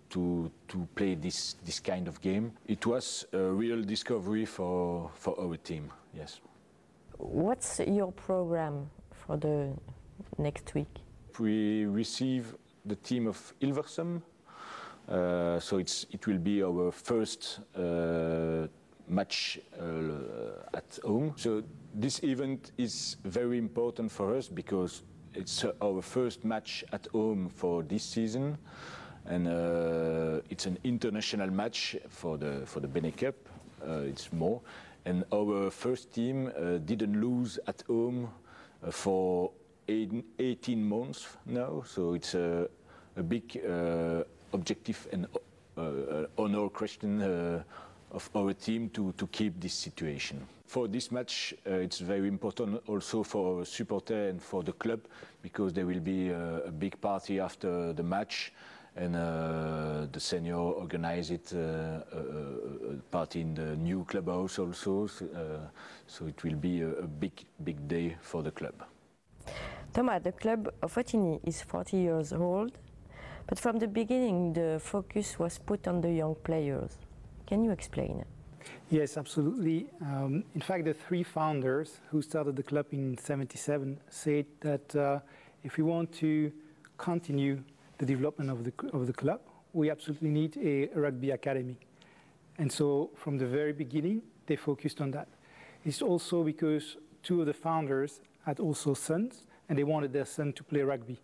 play this kind of game. It was a real discovery for our team. Yes. what's your program for the next week? We receive the team of Hilversum, so it will be our first match at home. So this event is very important for us because it's our first match at home for this season, and it's an international match for the BeNeCup. It's more, and our first team didn't lose at home for 18 months now, so it's a big objective and honor question of our team to keep this situation. For this match, it's very important also for our supporters and for the club, because there will be a big party after the match, and the senior organize it a party in the new clubhouse also, so it will be a big day for the club. Thomas, the club of Ottigny is 40 years old, but from the beginning the focus was put on the young players. Can you explain? Yes, absolutely. In fact, the three founders who started the club in '77 said that if we want to continue the development of the club, we absolutely need a rugby academy. And so from the very beginning, they focused on that. It's also because two of the founders had also sons, and they wanted their son to play rugby.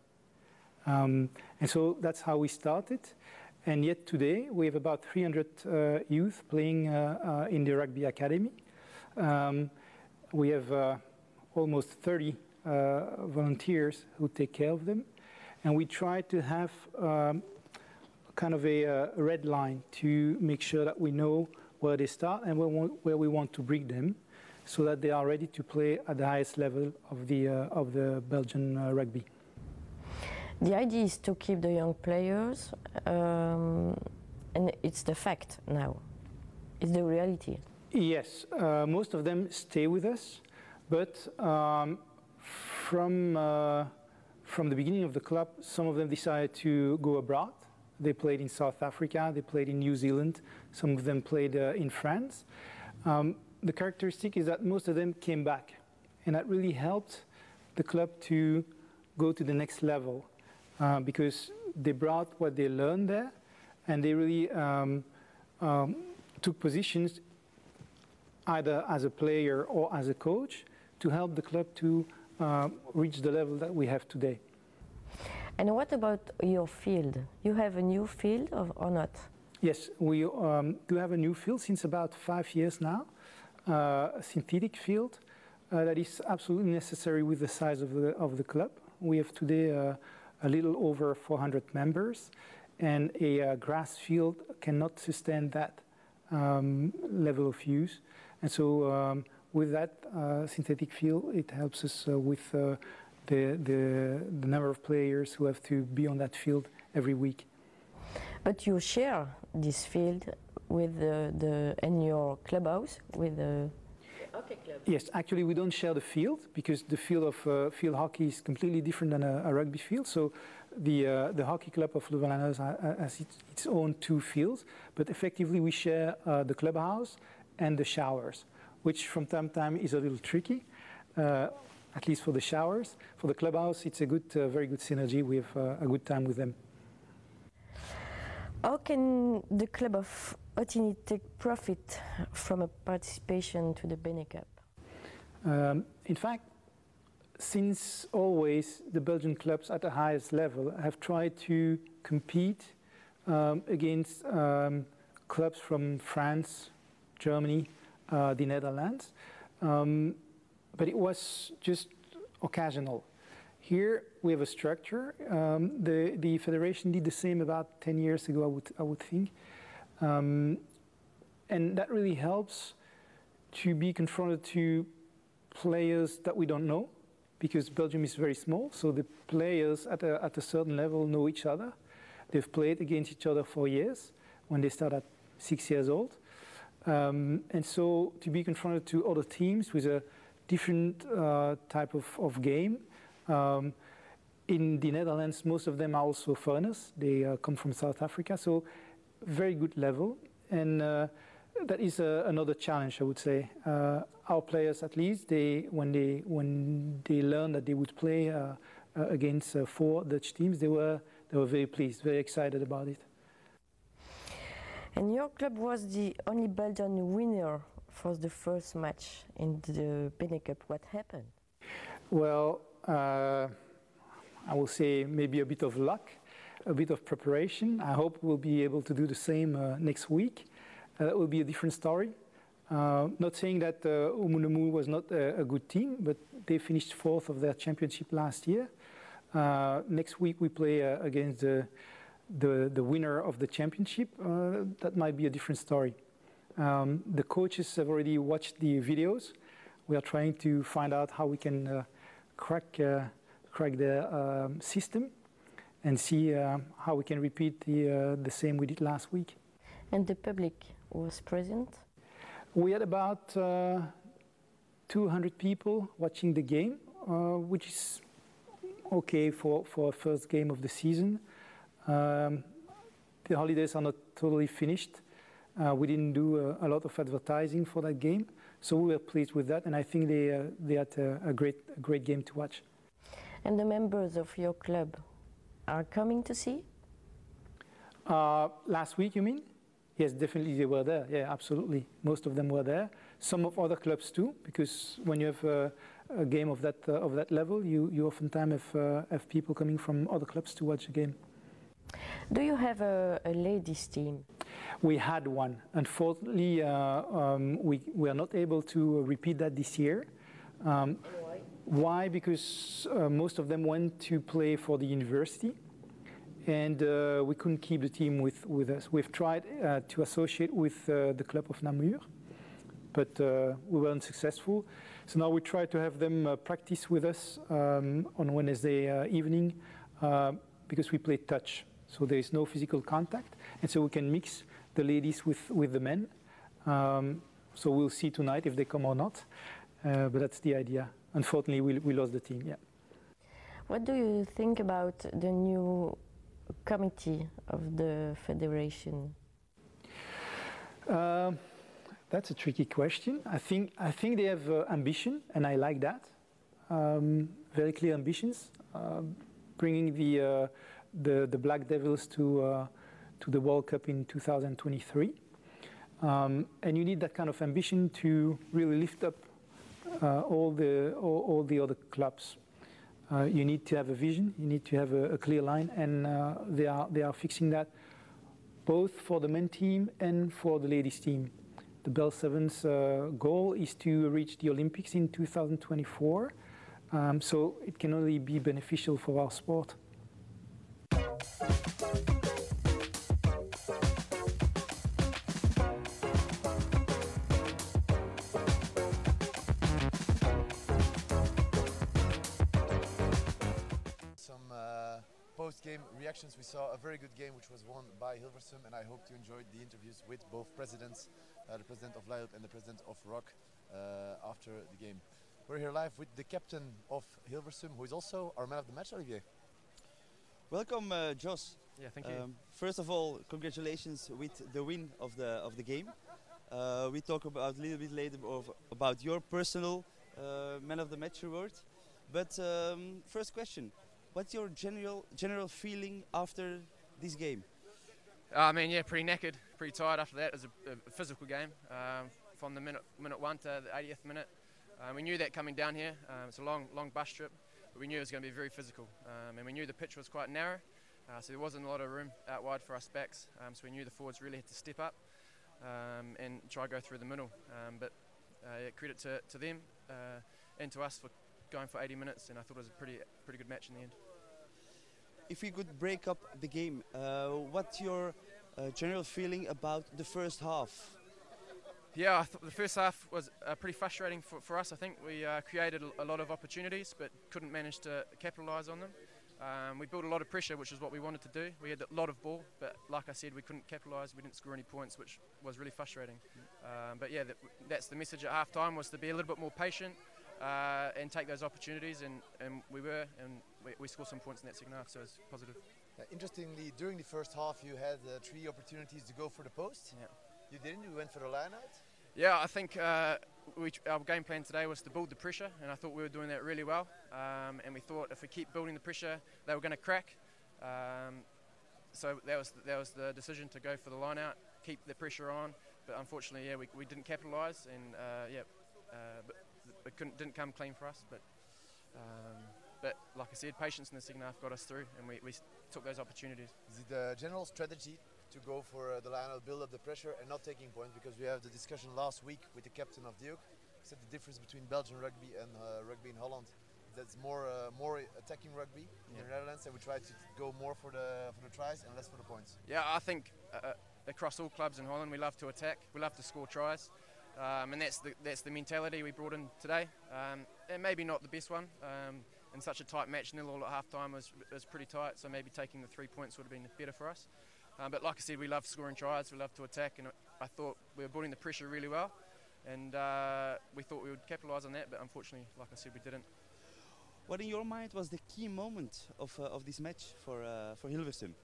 And so that's how we started. And yet today, we have about 300 youth playing in the rugby academy. We have almost 30 volunteers who take care of them. And we try to have kind of a red line to make sure that we know where they start and where we want to bring them, so that they are ready to play at the highest level of the Belgian rugby. The idea is to keep the young players, and it's the fact now. It's the reality. Yes, most of them stay with us, but from the beginning of the club, some of them decided to go abroad. They played in South Africa, they played in New Zealand, some of them played in France. The characteristic is that most of them came back, and that really helped the club to go to the next level, because they brought what they learned there, and they really took positions either as a player or as a coach to help the club to reach the level that we have today. And what about your field? You have a new field or not? Yes, we do have a new field since about 5 years now, a synthetic field that is absolutely necessary with the size of the club. We have today a little over 400 members, and a grass field cannot sustain that level of use. And so with that synthetic field, it helps us with the number of players who have to be on that field every week. But you share this field with in your clubhouse with the hockey club? Yes, actually we don't share the field, because the field of field hockey is completely different than a rugby field. So the hockey club of Louvain-la-Neuve has its own 2 fields, but effectively we share the clubhouse and the showers, which from time to time is a little tricky. At least for the showers. For the clubhouse, it's a good, very good synergy. We have a good time with them. How can the club of Ottignies take profit from a participation to the BeNeCup? In fact, since always, the Belgian clubs at the highest level have tried to compete against clubs from France, Germany, the Netherlands. But it was just occasional. Here we have a structure. The federation did the same about 10 years ago, I would think. And that really helps to be confronted to players that we don't know, because Belgium is very small, so the players at a certain level know each other. They've played against each other for years when they start at 6 years old. And so to be confronted to other teams with a different type of game. In the Netherlands, most of them are also foreigners. They come from South Africa, so very good level. And that is another challenge, I would say. Our players, at least, when they learned that they would play against 4 Dutch teams, they were very pleased, very excited about it. And your club was the only Belgian winner for the first match in the BeNeCup. What happened? Well, I will say maybe a bit of luck, a bit of preparation. I hope we'll be able to do the same next week. That will be a different story. Not saying that Umunemu was not a good team, but they finished 4th of their championship last year. Next week we play against the winner of the championship. That might be a different story. The coaches have already watched the videos. We are trying to find out how we can crack the system and see how we can repeat the same we did last week. And the public was present? We had about 200 people watching the game, which is okay for a first game of the season. The holidays are not totally finished. We didn't do a lot of advertising for that game, so we were pleased with that, and I think they had a great game to watch. And the members of your club are coming to see? Last week, you mean? Yes, definitely they were there. Yeah, absolutely. Most of them were there. Some of other clubs too, because when you have a game of that level, you oftentimes have people coming from other clubs to watch the game. Do you have a ladies team? We had one. Unfortunately, we are not able to repeat that this year. Why? Why? Because most of them went to play for the university, and we couldn't keep the team with us. We've tried to associate with the club of Namur, but we weren't successful. So now we try to have them practice with us on Wednesday evening because we play touch. So there is no physical contact, and so we can mix the ladies with the men. So we'll see tonight if they come or not, but that's the idea. Unfortunately, we lost the team, yeah. What do you think about the new committee of the federation? That's a tricky question. I think they have ambition, and I like that. Very clear ambitions, bringing the Black Devils to the World Cup in 2023. And you need that kind of ambition to really lift up all the other clubs. You need to have a vision, you need to have a clear line, and they are fixing that both for the men team and for the ladies team. The Bell Sevens goal is to reach the Olympics in 2024, so it can only be beneficial for our sport. Postgame reactions. We saw a very good game which was won by Hilversum, and I hope you enjoyed the interviews with both presidents, the president of La Hulpe and the president of ROC after the game. We're here live with the captain of Hilversum, who is also our man of the match, Olivier. Welcome, Jos. Yeah, thank you. First of all, congratulations with the win of the game. We talk about a little bit later about your personal man of the match award. But first question. What's your general feeling after this game? I mean, yeah, pretty knackered, pretty tired after that. It was a physical game from the minute 1 to the 80th minute. We knew that coming down here. It's a long bus trip, but we knew it was going to be very physical. And we knew the pitch was quite narrow, so there wasn't a lot of room out wide for us backs. So we knew the forwards really had to step up and try to go through the middle. But yeah, credit to them and to us for going for 80 minutes, and I thought it was a pretty good match in the end. If we could break up the game, what's your general feeling about the first half? Yeah, I thought the first half was pretty frustrating for us. I think we created a lot of opportunities but couldn't manage to capitalise on them. We built a lot of pressure, which is what we wanted to do. We had a lot of ball, but like I said, we couldn't capitalise. We didn't score any points, which was really frustrating. But yeah, that's the message at half time, was to be a little bit more patient and take those opportunities, and we were, and we scored some points in that second half, so it's positive. Interestingly, during the first half you had 3 opportunities to go for the post. Yeah. You didn't, you went for the line out? Yeah, I think our game plan today was to build the pressure, and I thought we were doing that really well. And we thought if we keep building the pressure, they were going to crack. So that was the decision, to go for the line out, keep the pressure on. But unfortunately, yeah, we didn't capitalise, and but it didn't come clean for us. But like I said, patience in the second half got us through, and we took those opportunities. Is it the general strategy to go for the line out, build up the pressure and not taking points? Because we have the discussion last week with the captain of Duke. He said the difference between Belgian rugby and rugby in Holland, that's more attacking rugby in the Netherlands, and we try to go more for the tries and less for the points. Yeah, I think across all clubs in Holland, we love to attack, we love to score tries, and that's the mentality we brought in today. And maybe not the best one. In such a tight match, 0-0 at half time was pretty tight, so maybe taking the 3 points would have been better for us. But like I said, we love scoring tries, we love to attack, and I thought we were building the pressure really well, and we thought we would capitalise on that, but unfortunately, like I said, we didn't. What in your mind was the key moment of this match for Hilversum?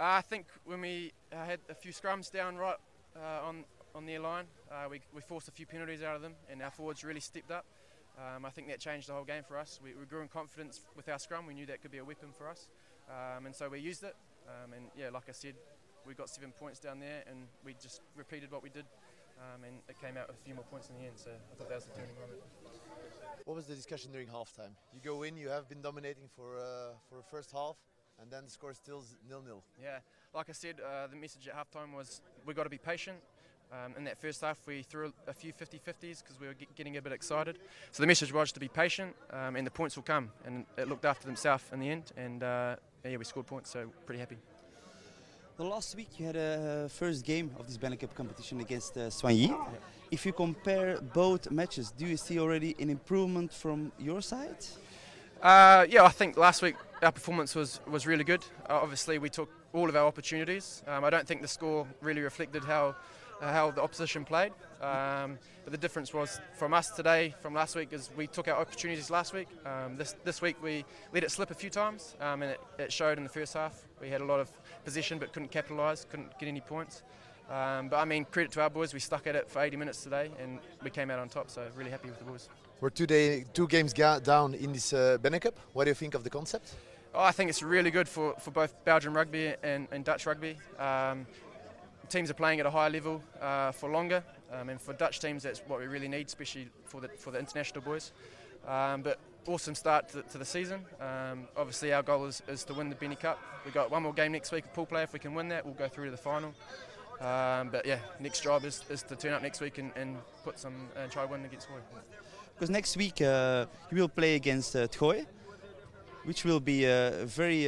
I think when we had a few scrums down right on their line, we forced a few penalties out of them, and our forwards really stepped up. I think that changed the whole game for us. We grew in confidence with our scrum. We knew that could be a weapon for us, and so we used it. And yeah, like I said, we got 7 points down there, and we just repeated what we did, and it came out with a few more points in the end. So I thought that was the turning moment. What was the discussion during halftime? You go in, you have been dominating for the first half, and then the score is still 0-0. Yeah, like I said, the message at halftime was we got to be patient. In that first half, we threw a few 50-50s because we were getting a bit excited. So the message was to be patient, and the points will come. And it looked after themselves in the end, and yeah, we scored points, so pretty happy. Well, last week you had a first game of this BeNeCup competition against Soigny. Yeah. If you compare both matches, do you see already an improvement from your side? Yeah, I think last week our performance was really good. Obviously, we took all of our opportunities. I don't think the score really reflected how the opposition played. But the difference was from us today, from last week, is we took our opportunities last week. This week we let it slip a few times, and it showed in the first half. We had a lot of possession but couldn't capitalise, couldn't get any points. But I mean, credit to our boys, we stuck at it for 80 minutes today and we came out on top, so really happy with the boys. We're today 2 games down in this BeNeCup. What do you think of the concept? Oh, I think it's really good for both Belgian rugby and Dutch rugby. Teams are playing at a higher level for longer, and for Dutch teams that's what we really need, especially for the international boys. But awesome start to the season. Obviously our goal is to win the BeNeCup. We've got one more game next week, a pool play. If we can win that, we'll go through to the final. But yeah, next job is to turn up next week and put some and try to win against Troy. Because next week you will play against Troy, which will be a very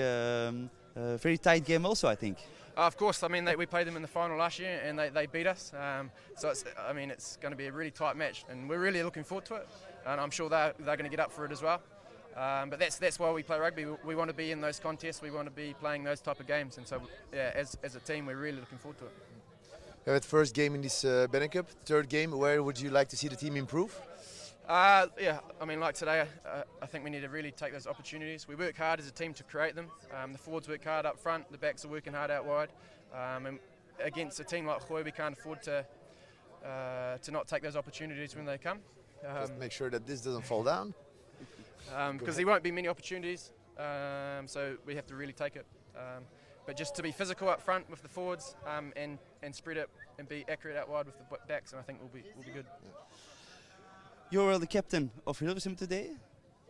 tight game also, I think. Of course, I mean we played them in the final last year and they beat us. So it's going to be a really tight match, and we're really looking forward to it. And I'm sure they're going to get up for it as well. But that's why we play rugby. We want to be in those contests. We want to be playing those type of games. And so, yeah, as a team, we're really looking forward to it. You have the first game in this BeNeCup, third game. Where would you like to see the team improve? Yeah, I mean, like today, I think we need to really take those opportunities. We work hard as a team to create them. The forwards work hard up front. The backs are working hard out wide. And against a team like Troy, we can't afford to not take those opportunities when they come. Just make sure that this doesn't fall down. Because there won't be many opportunities, so we have to really take it. But just to be physical up front with the forwards and spread it and be accurate out wide with the backs, and I think we'll be good. Yeah. You're the captain of Hilversum today.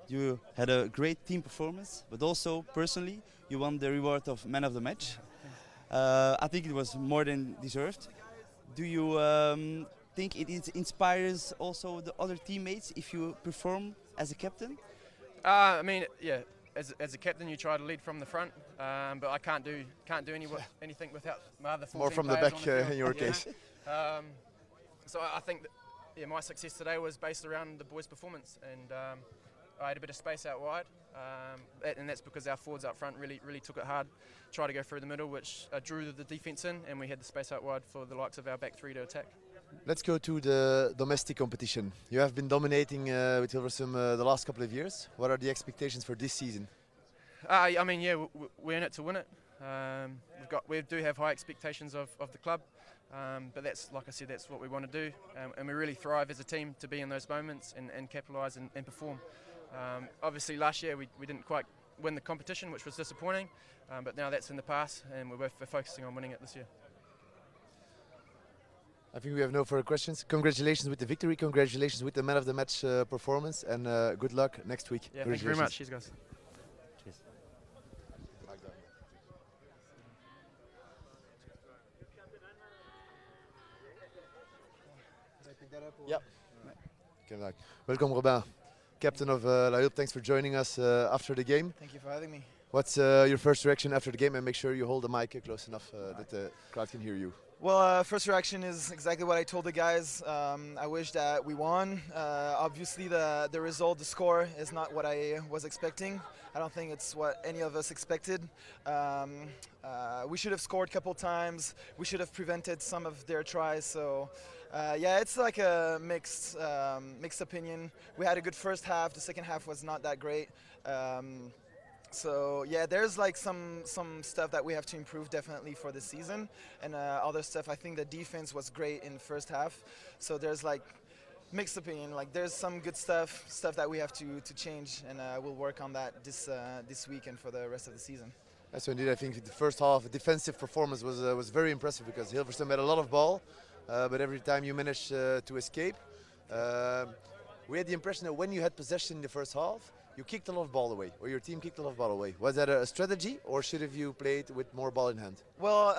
You had a great team performance, but also personally, you won the reward of man of the match. I think it was more than deserved. Do you think it inspires also the other teammates if you perform as a captain? I mean, yeah. As a captain, you try to lead from the front, but I can't do anything without my other 14 more from the back in your case. So I think that, yeah, my success today was based around the boys' performance, and I had a bit of space out wide, and that's because our forwards up front really took it hard, tried to go through the middle, which drew the defence in, and we had the space out wide for the likes of our back three to attack. Let's go to the domestic competition. You have been dominating with Hilversum the last couple of years. What are the expectations for this season? I mean, yeah, we're in it to win it. We do have high expectations of the club, but that's, like I said, that's what we want to do, and we really thrive as a team to be in those moments and capitalise and perform. Obviously, last year we didn't quite win the competition, which was disappointing, but now that's in the past, and we're focusing on winning it this year. I think we have no further questions. Congratulations with the victory, congratulations with the man of the match performance, and good luck next week. Yeah, thank you very much. Cheers, guys. Cheers. Yeah. Good luck. Welcome, Robin, captain of La Hulpe. Thanks for joining us after the game. Thank you for having me. What's your first reaction after the game? And make sure you hold the mic close enough that the crowd can hear you. Well, first reaction is exactly what I told the guys. I wish that we won. Obviously, the result, the score, is not what I was expecting. I don't think it's what any of us expected. We should have scored a couple times. We should have prevented some of their tries. So, yeah, it's like a mixed opinion. We had a good first half. The second half was not that great. So yeah, there's like some stuff that we have to improve definitely for this season, and other stuff. I think the defense was great in the first half. So there's like mixed opinion. Like there's some good stuff that we have to change, and we'll work on that this week and for the rest of the season. So indeed, I think the first half defensive performance was very impressive because Hilversum had a lot of ball, but every time you managed to escape. We had the impression that when you had possession in the first half, you kicked a lot of ball away, or your team kicked a lot of ball away. Was that a strategy, or should have you played with more ball in hand? Well,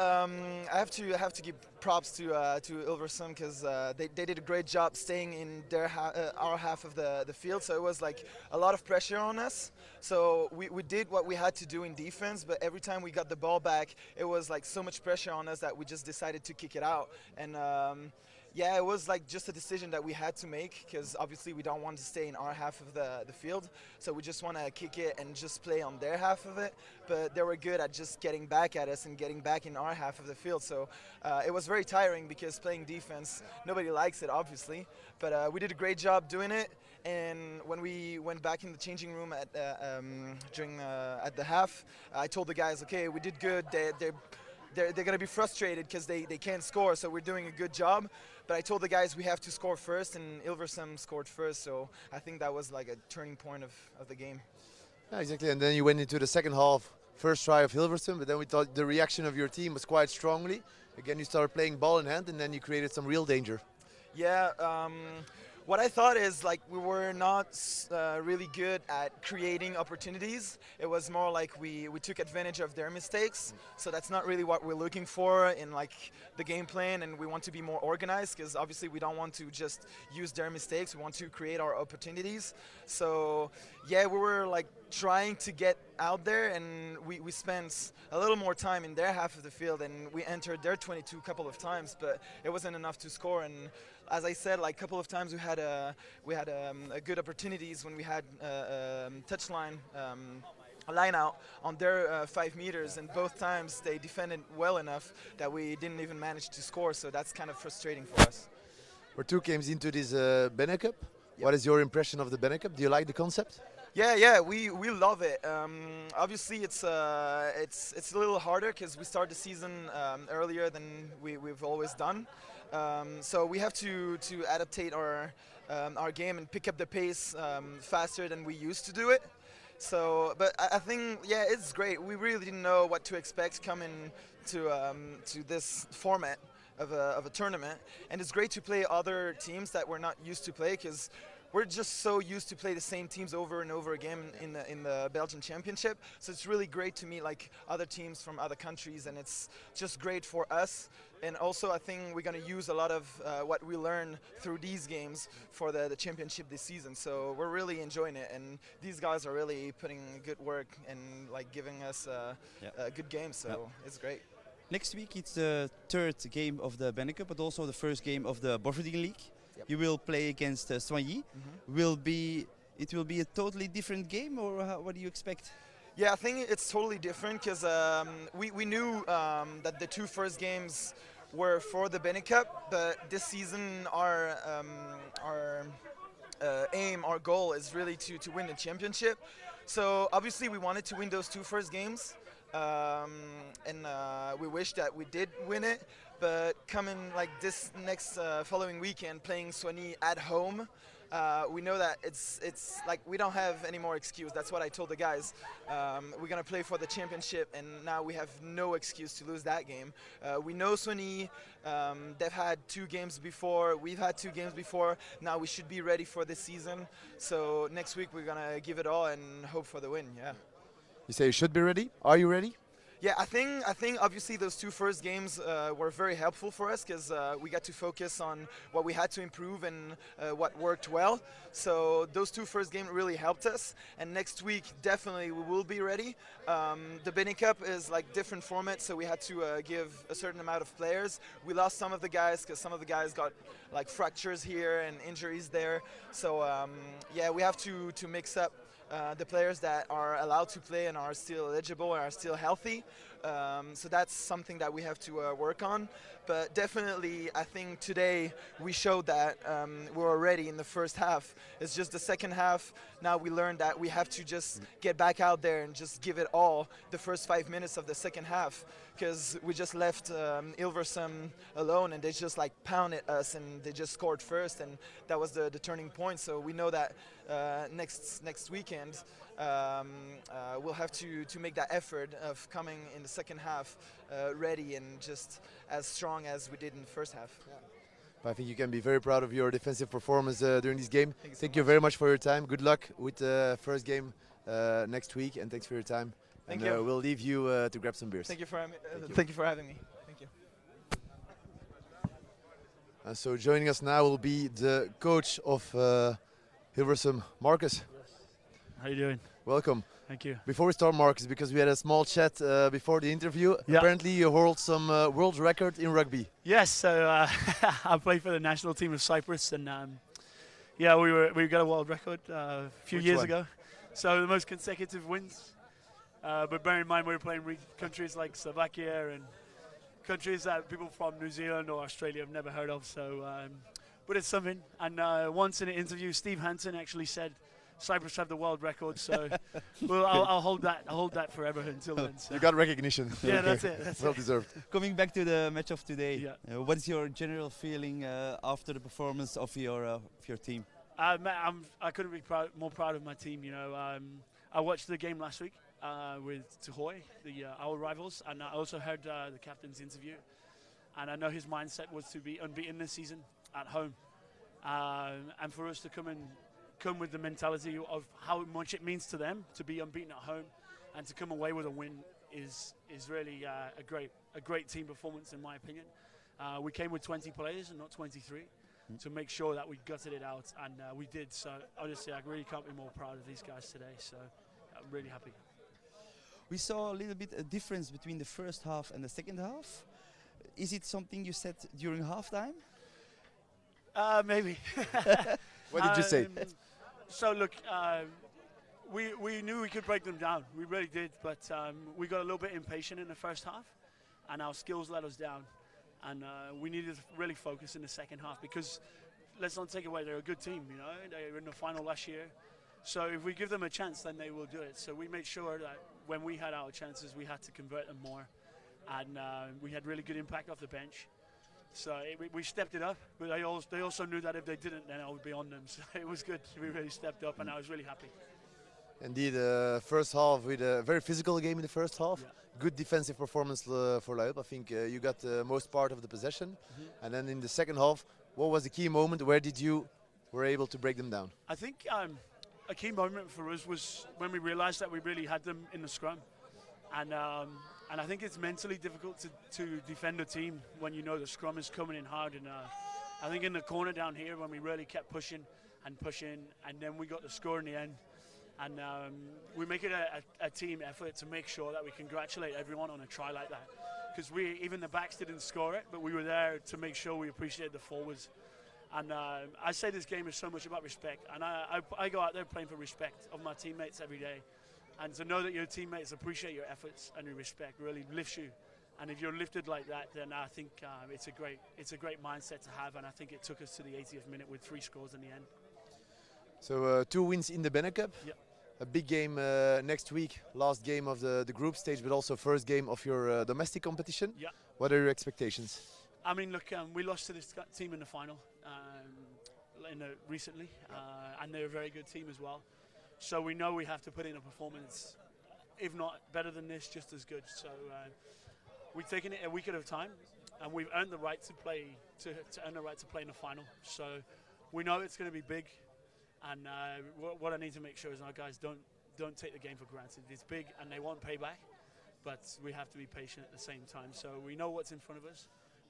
I have to give props to Hilversum because they did a great job staying in their our half of the field. So it was like a lot of pressure on us. So we did what we had to do in defense, but every time we got the ball back, it was like so much pressure on us that we just decided to kick it out. And yeah, it was like just a decision that we had to make because obviously we don't want to stay in our half of the field. So we just want to kick it and just play on their half of it. But they were good at just getting back at us and getting back in our half of the field. So it was very tiring because playing defense, nobody likes it obviously. But we did a great job doing it. And when we went back in the changing room at the half, I told the guys, okay, we did good. They're going to be frustrated because they can't score, so we're doing a good job. But I told the guys we have to score first, and Hilversum scored first, so I think that was like a turning point of the game. Yeah, exactly, and then you went into the second half, first try of Hilversum, but then we thought the reaction of your team was quite strongly. Again, you started playing ball in hand, and then you created some real danger. Yeah, what I thought is like we were not really good at creating opportunities. It was more like we took advantage of their mistakes. So that's not really what we're looking for in like the game plan, and we want to be more organized because obviously we don't want to just use their mistakes. We want to create our opportunities. So yeah, we were like trying to get out there, and we spent a little more time in their half of the field, and we entered their 22 a couple of times, but it wasn't enough to score. And as I said, like a couple of times we had a good opportunities when we had touchline line out on their 5 meters, and both times they defended well enough that we didn't even manage to score. So that's kind of frustrating for us. We're 2 games into this BeNeCup. Yep. What is your impression of the BeNeCup? Do you like the concept? Yeah, we love it. Obviously, it's a little harder because we start the season earlier than we've always done. So we have to adaptate our game and pick up the pace faster than we used to do it. So, but I think yeah, it's great. We really didn't know what to expect coming to this format of a tournament, and it's great to play other teams that we're not used to play because we're just so used to play the same teams over and over again in the Belgian Championship. So it's really great to meet like other teams from other countries, and it's just great for us. And also I think we're going to use a lot of what we learn through these games for the championship this season. So we're really enjoying it, and these guys are really putting good work and like giving us a good game. So it's great. Next week it's the 3rd game of the BeNeCup, but also the 1st game of the Boverdien League. Yep. You will play against Soigny. It will be a totally different game, or what do you expect? Yeah, I think it's totally different because we knew that the 2 first games were for the BeNeCup, but this season our aim, our goal is really to win the championship. So obviously we wanted to win those 2 first games, and we wish that we did win it. But coming like this next following weekend, playing Soigny at home, we know that it's like we don't have any more excuse. That's what I told the guys. We're gonna play for the championship, and now we have no excuse to lose that game. We know Soigny. They've had 2 games before. We've had 2 games before. Now we should be ready for this season. So next week we're gonna give it all and hope for the win. Yeah. You say you should be ready. Are you ready? Yeah, I think obviously those 2 first games were very helpful for us because we got to focus on what we had to improve and what worked well. So those 2 first games really helped us. And next week, definitely we will be ready. The BeNeCup is like different format, so we had to give a certain amount of players. We lost some of the guys because some of the guys got like fractures here and injuries there. So yeah, we have to mix up the players that are allowed to play and are still eligible and are still healthy. So that's something that we have to work on. But definitely, I think today we showed that we were ready in the first half. It's just the second half. Now we learned that we have to just get back out there and just give it all the first 5 minutes of the second half, because we just left Hilversum alone, and they just like pounded us, and they just scored first, and that was the turning point. So we know that next weekend we'll have to make that effort of coming in the second half ready and just as strong as we did in the first half. Yeah. I think you can be very proud of your defensive performance during this game. Thank you very much for your time. Good luck with the first game next week, and thanks for your time. Thank you. We'll leave you to grab some beers. Thank you for having me. Thank you. So joining us now will be the coach of Hilversum, Marcus. How you doing? Welcome. Thank you. Before we start, Marcus, because we had a small chat before the interview, apparently you hold some world record in rugby. Yes, so I played for the national team of Cyprus, and yeah, we got a world record a few years ago. So the most consecutive wins. But bear in mind, we were playing countries like Slovakia and countries that people from New Zealand or Australia have never heard of. So, but it's something. And once in an interview, Steve Hansen actually said, Cyprus have the world record, so well, I'll hold that. I'll hold that forever until then. So. You got recognition. Yeah, that's it. That's well deserved. Coming back to the match of today, what is your general feeling after the performance of your team? I couldn't be more proud of my team. You know, I watched the game last week with Tahoe, our rivals, and I also heard the captain's interview, and I know his mindset was to be unbeaten this season at home, and for us to come with the mentality of how much it means to them to be unbeaten at home and to come away with a win is really a great team performance, in my opinion. We came with 20 players and not 23 to make sure that we gutted it out, and we did. So honestly, I really can't be more proud of these guys today, so I'm really happy. We saw a little bit a difference between the first half and the second half. Is it something you said during halftime? Maybe. What did you say? So look, we knew we could break them down. We really did, but we got a little bit impatient in the first half, and our skills let us down. And we needed to really focus in the second half because, let's not take away, they're a good team. You know, they were in the final last year. So if we give them a chance, then they will do it. So we made sure that when we had our chances, we had to convert them more, and we had really good impact off the bench. So we stepped it up, but they also knew that if they didn't, then I would be on them. So it was good. We really stepped up, and I was really happy. Indeed, first half with a very physical game in the first half. Yeah. Good defensive performance for La Hulpe. I think you got the most part of the possession. And then in the second half, what was the key moment? Where did you were able to break them down? I think a key moment for us was when we realized that we really had them in the scrum. And I think it's mentally difficult to defend a team when you know the scrum is coming in hard. And I think in the corner down here, when we really kept pushing, and then we got the score in the end. And we make it a team effort to make sure that we congratulate everyone on a try like that. Because even the backs didn't score it, but we were there to make sure we appreciated the forwards. And I say this game is so much about respect. And I go out there playing for respect of my teammates every day. And to know that your teammates appreciate your efforts and your respect really lifts you. And if you're lifted like that, then I think it's a great mindset to have. And I think it took us to the 80th minute with 3 scores in the end. So 2 wins in the BeNeCup. Yeah. A big game next week, last game of the group stage, but also first game of your domestic competition. Yeah. What are your expectations? I mean, look, we lost to this team in the final recently, and they're a very good team as well. So we know we have to put in a performance, if not better than this, just as good. So we've taken it a week at a time, and we've earned the right to play to earn the right to play in the final. So we know it's going to be big, and what I need to make sure is our guys don't take the game for granted. It's big, and they want payback, but we have to be patient at the same time. So we know what's in front of us,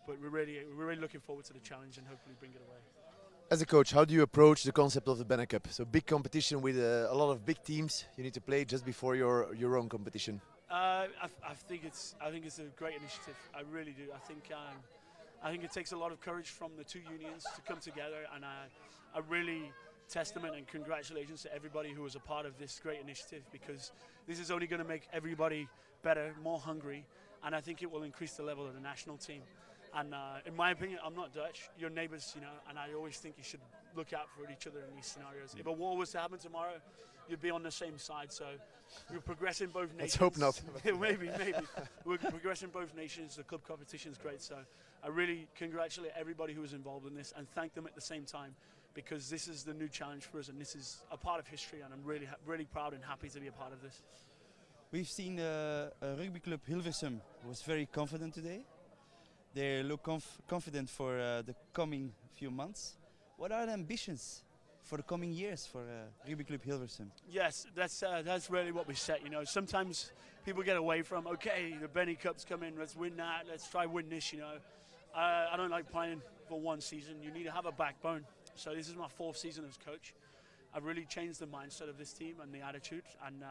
but we're really looking forward to the challenge and hopefully bring it away. As a coach, how do you approach the concept of the BeNeCup? So big competition with a lot of big teams. You need to play just before your own competition. I think it's a great initiative. I really do. I think it takes a lot of courage from the 2 unions to come together, and I really testament and congratulations to everybody who was a part of this great initiative, because this is only going to make everybody better, more hungry, and I think it will increase the level of the national team. And in my opinion, I'm not Dutch, you're neighbours, you know, and I always think you should look out for each other in these scenarios. If a war was to happen tomorrow, you'd be on the same side. So we're progressing both nations. Let's hope not. maybe. We're progressing both nations. The club competition is great. So I really congratulate everybody who was involved in this and thank them at the same time, because this is the new challenge for us and this is a part of history, and I'm really proud and happy to be a part of this. We've seen Rugby Club Hilversum was very confident today. They look confident for the coming few months. What are the ambitions for the coming years for Rugby Club Hilversum? Yes, that's really what we set. You know, sometimes people get away from, okay, the BeNeCup's coming, let's win that, let's try win this. You know, I don't like playing for one season. You need to have a backbone. So this is my 4th season as coach. I've really changed the mindset of this team and the attitude, and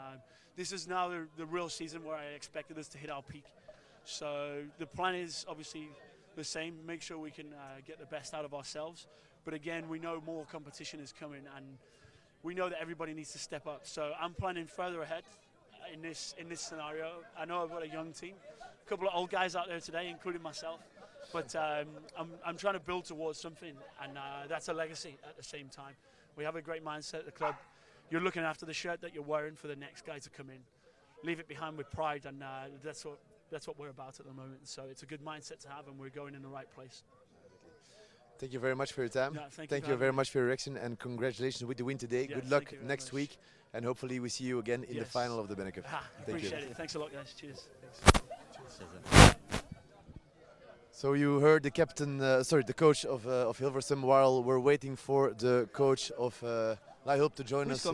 this is now the real season where I expected us to hit our peak. So the plan is obviously the same, make sure we can get the best out of ourselves. But again, we know more competition is coming, and we know that everybody needs to step up. So I'm planning further ahead in this scenario. I know I've got a young team, a couple of old guys out there today, including myself. But I'm trying to build towards something, and that's a legacy at the same time. We have a great mindset at the club. You're looking after the shirt that you're wearing for the next guy to come in. Leave it behind with pride, and that's what we're about at the moment. So it's a good mindset to have, and we're going in the right place. Thank you very much for your time. Yeah, thank you very much for your reaction, and congratulations with the win today. Yes, good luck next much. week, and hopefully we see you again in the final of the BeNeCup. Appreciate it. Thanks a lot, guys. Cheers. Thanks. So you heard the captain, the coach of Hilversum, while we're waiting for the coach of La Hulpe to join us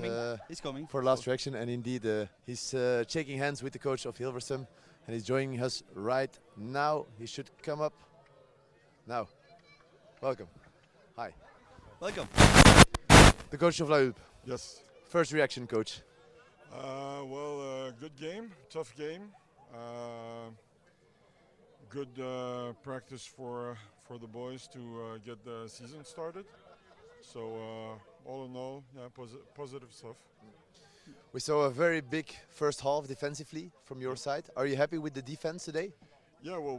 He's coming. for last reaction. And indeed, he's shaking hands with the coach of Hilversum, and he's joining us right now. He should come up now. Welcome. Hi. Welcome. The coach of La Hulpe. Yes. First reaction, coach. Good game, tough game. Good practice for the boys to get the season started. So all in all, yeah, positive stuff. We saw a very big first half defensively from your side. Are you happy with the defense today? Yeah, well,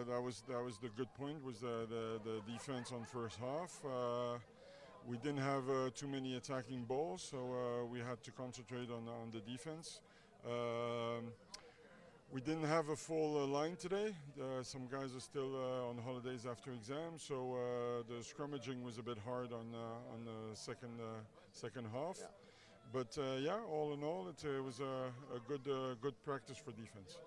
that was the good point, was the defense on first half. We didn't have too many attacking balls, so we had to concentrate on the defense. We didn't have a full line today. Some guys are still on holidays after exams, so the scrummaging was a bit hard on the second half. Yeah. But yeah, all in all, it was a good practice for defense.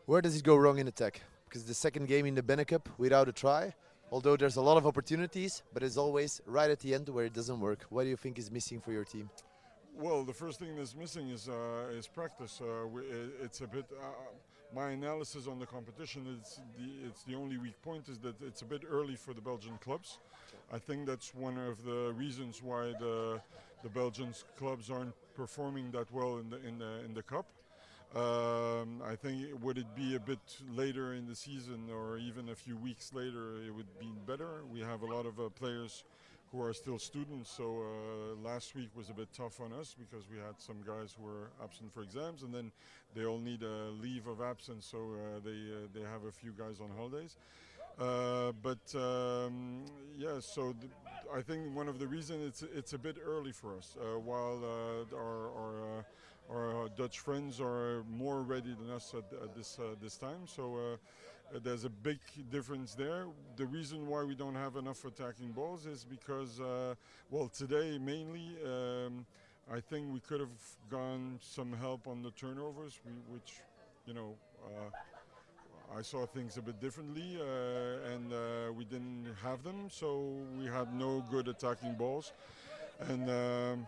Where does it go wrong in attack? Because the second game in the BeNeCup without a try, although there's a lot of opportunities, but it's always right at the end where it doesn't work. What do you think is missing for your team? Well, the first thing that's missing is practice. It's a bit. My analysis on the competition, it's the only weak point is that it's a bit early for the Belgian clubs. I think that's one of the reasons why the Belgian clubs aren't performing that well in the cup. I think would it be a bit later in the season or even a few weeks later, it would be better. We have a lot of players who are still students, so last week was a bit tough on us because we had some guys who were absent for exams, and then they all need a leave of absence, so they have a few guys on holidays. Yeah, so I think one of the reasons it's a bit early for us. While our Dutch friends are more ready than us at this time, so there's a big difference there. The reason why we don't have enough attacking balls is because, well, today mainly, I think we could have gone some help on the turnovers, which, you know, I saw things a bit differently, and we didn't have them, so we had no good attacking balls. And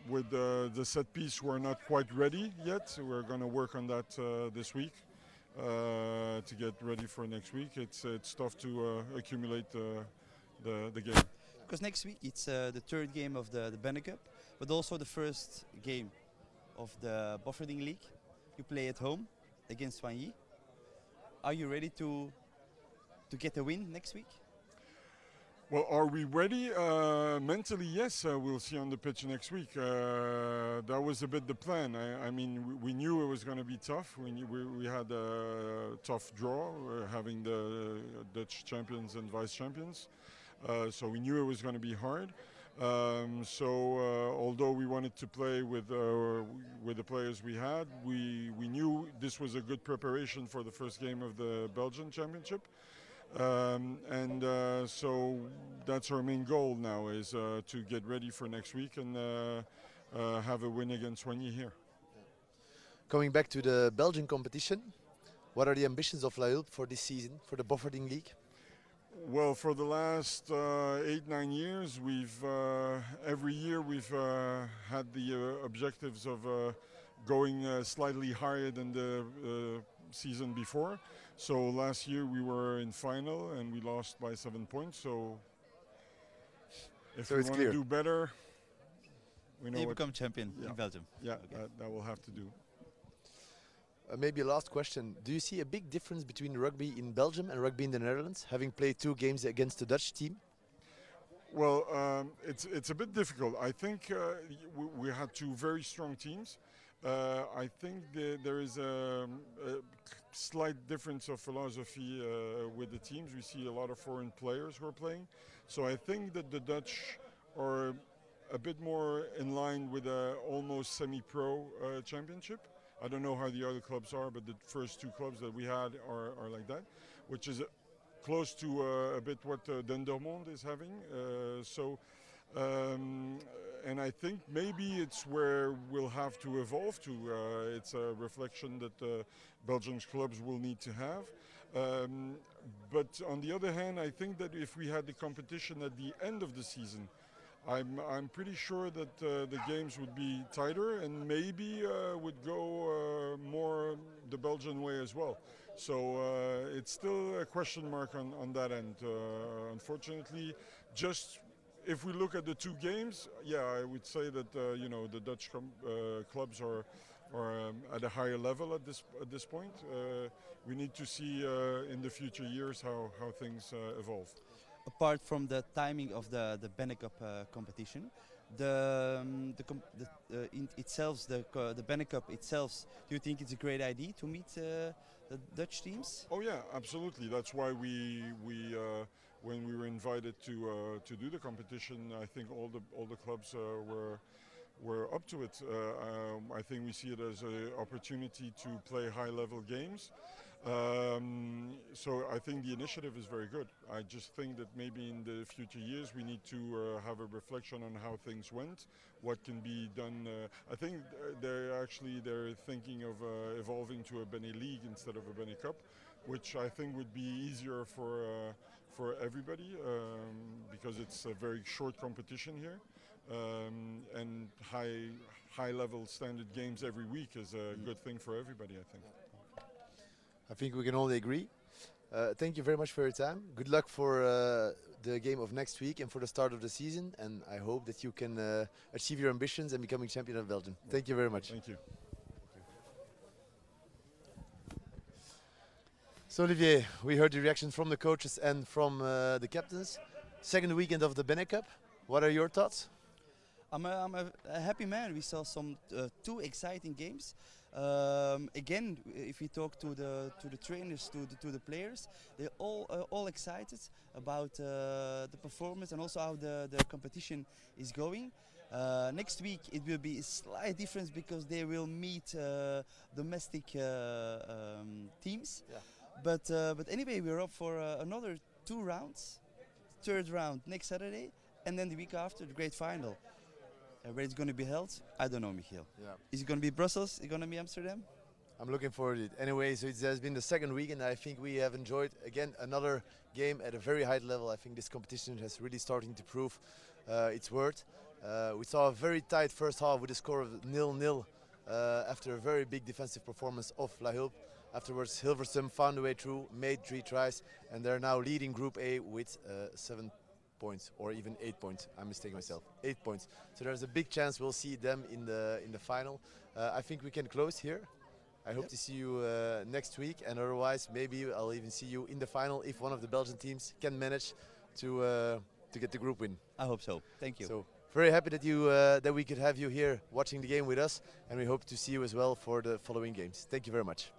with the set piece, we're not quite ready yet. We're going to work on that this week to get ready for next week. It's tough to accumulate the game. Because next week it's the third game of the BeNeCup, but also the first game of the Bofferding League. You play at home against Soigny. Are you ready to get a win next week? Well, are we ready? Mentally, yes. We'll see on the pitch next week. That was a bit the plan. I mean, we knew it was going to be tough. We had a tough draw, having the Dutch champions and vice champions. So we knew it was going to be hard. Although we wanted to play with the players we had, we knew this was a good preparation for the first game of the Belgian Championship. So that's our main goal now, is to get ready for next week and have a win against Soigny here. Coming back to the Belgian competition, What are the ambitions of La Hulpe for this season, for the Bofferting League? Well, for the last 8-9 years, we've every year we've had the objectives of going slightly higher than the season before. So last year we were in final and we lost by 7 points. So if we want to do better, we know you become champion in Belgium. Yeah, okay. That will have to do. Maybe a last question. Do you see a big difference between rugby in Belgium and rugby in the Netherlands, having played 2 games against the Dutch team? Well, it's a bit difficult. I think we had 2 very strong teams. I think there is a slight difference of philosophy with the teams. We see a lot of foreign players who are playing. So I think that the Dutch are a bit more in line with a almost semi-pro championship. I don't know how the other clubs are, but the first 2 clubs that we had are like that, which is close to a bit what Dendermonde is having. And I think maybe it's where we'll have to evolve to. It's a reflection that Belgian clubs will need to have. But on the other hand, I think that if we had the competition at the end of the season, I'm pretty sure that the games would be tighter and maybe would go more the Belgian way as well. So it's still a question mark on that end. Unfortunately, just if we look at the 2 games, yeah, I would say that you know, the Dutch clubs are at a higher level at this point. We need to see in the future years how things evolve. Apart from the timing of the BeNeCup competition, the BeNeCup itself, do you think it's a great idea to meet the Dutch teams? Oh yeah, absolutely. That's why we when we were invited to do the competition, I think all the clubs were up to it. I think we see it as an opportunity to play high-level games. So I think the initiative is very good. I just think that maybe in the future years we need to have a reflection on how things went, what can be done. I think they're thinking of evolving to a Bene League instead of a BeNeCup, which I think would be easier for everybody because it's a very short competition here, and high-level standard games every week is a good thing for everybody, I think. I think we can only agree. Thank you very much for your time. Good luck for the game of next week and for the start of the season. And I hope that you can achieve your ambitions and becoming champion of Belgium. Thank you very much. Thank you. So Olivier, we heard the reactions from the coaches and from the captains. Second weekend of the BeNeCup. What are your thoughts? I'm a happy man. We saw some 2 exciting games. Again, if we talk to the trainers, to the players, they're all excited about the performance and also how the competition is going. Next week it will be a slight difference because they will meet domestic teams. Yeah. But anyway, we're up for another 2 rounds. 3rd round next Saturday, and then the week after the great final. Where it's going to be held, I don't know, Michiel. Yeah. Is it going to be Brussels? Is it going to be Amsterdam? I'm looking forward to it. Anyway, so it has been the second week, and I think we have enjoyed, again, another game at a very high level. I think this competition has really starting to prove its worth. We saw a very tight first half with a score of 0-0 after a very big defensive performance of La Hulpe. Afterwards, Hilversum found a way through, made 3 tries, and they're now leading Group A with 7 points, or even 8 points. I'm mistaking myself. 8 points. So there's a big chance we'll see them in the final. I think we can close here. I hope to see you next week, and otherwise maybe I'll even see you in the final if one of the Belgian teams can manage to get the group win. I hope so. Thank you. So very happy that that we could have you here watching the game with us, and we hope to see you as well for the following games. Thank you very much.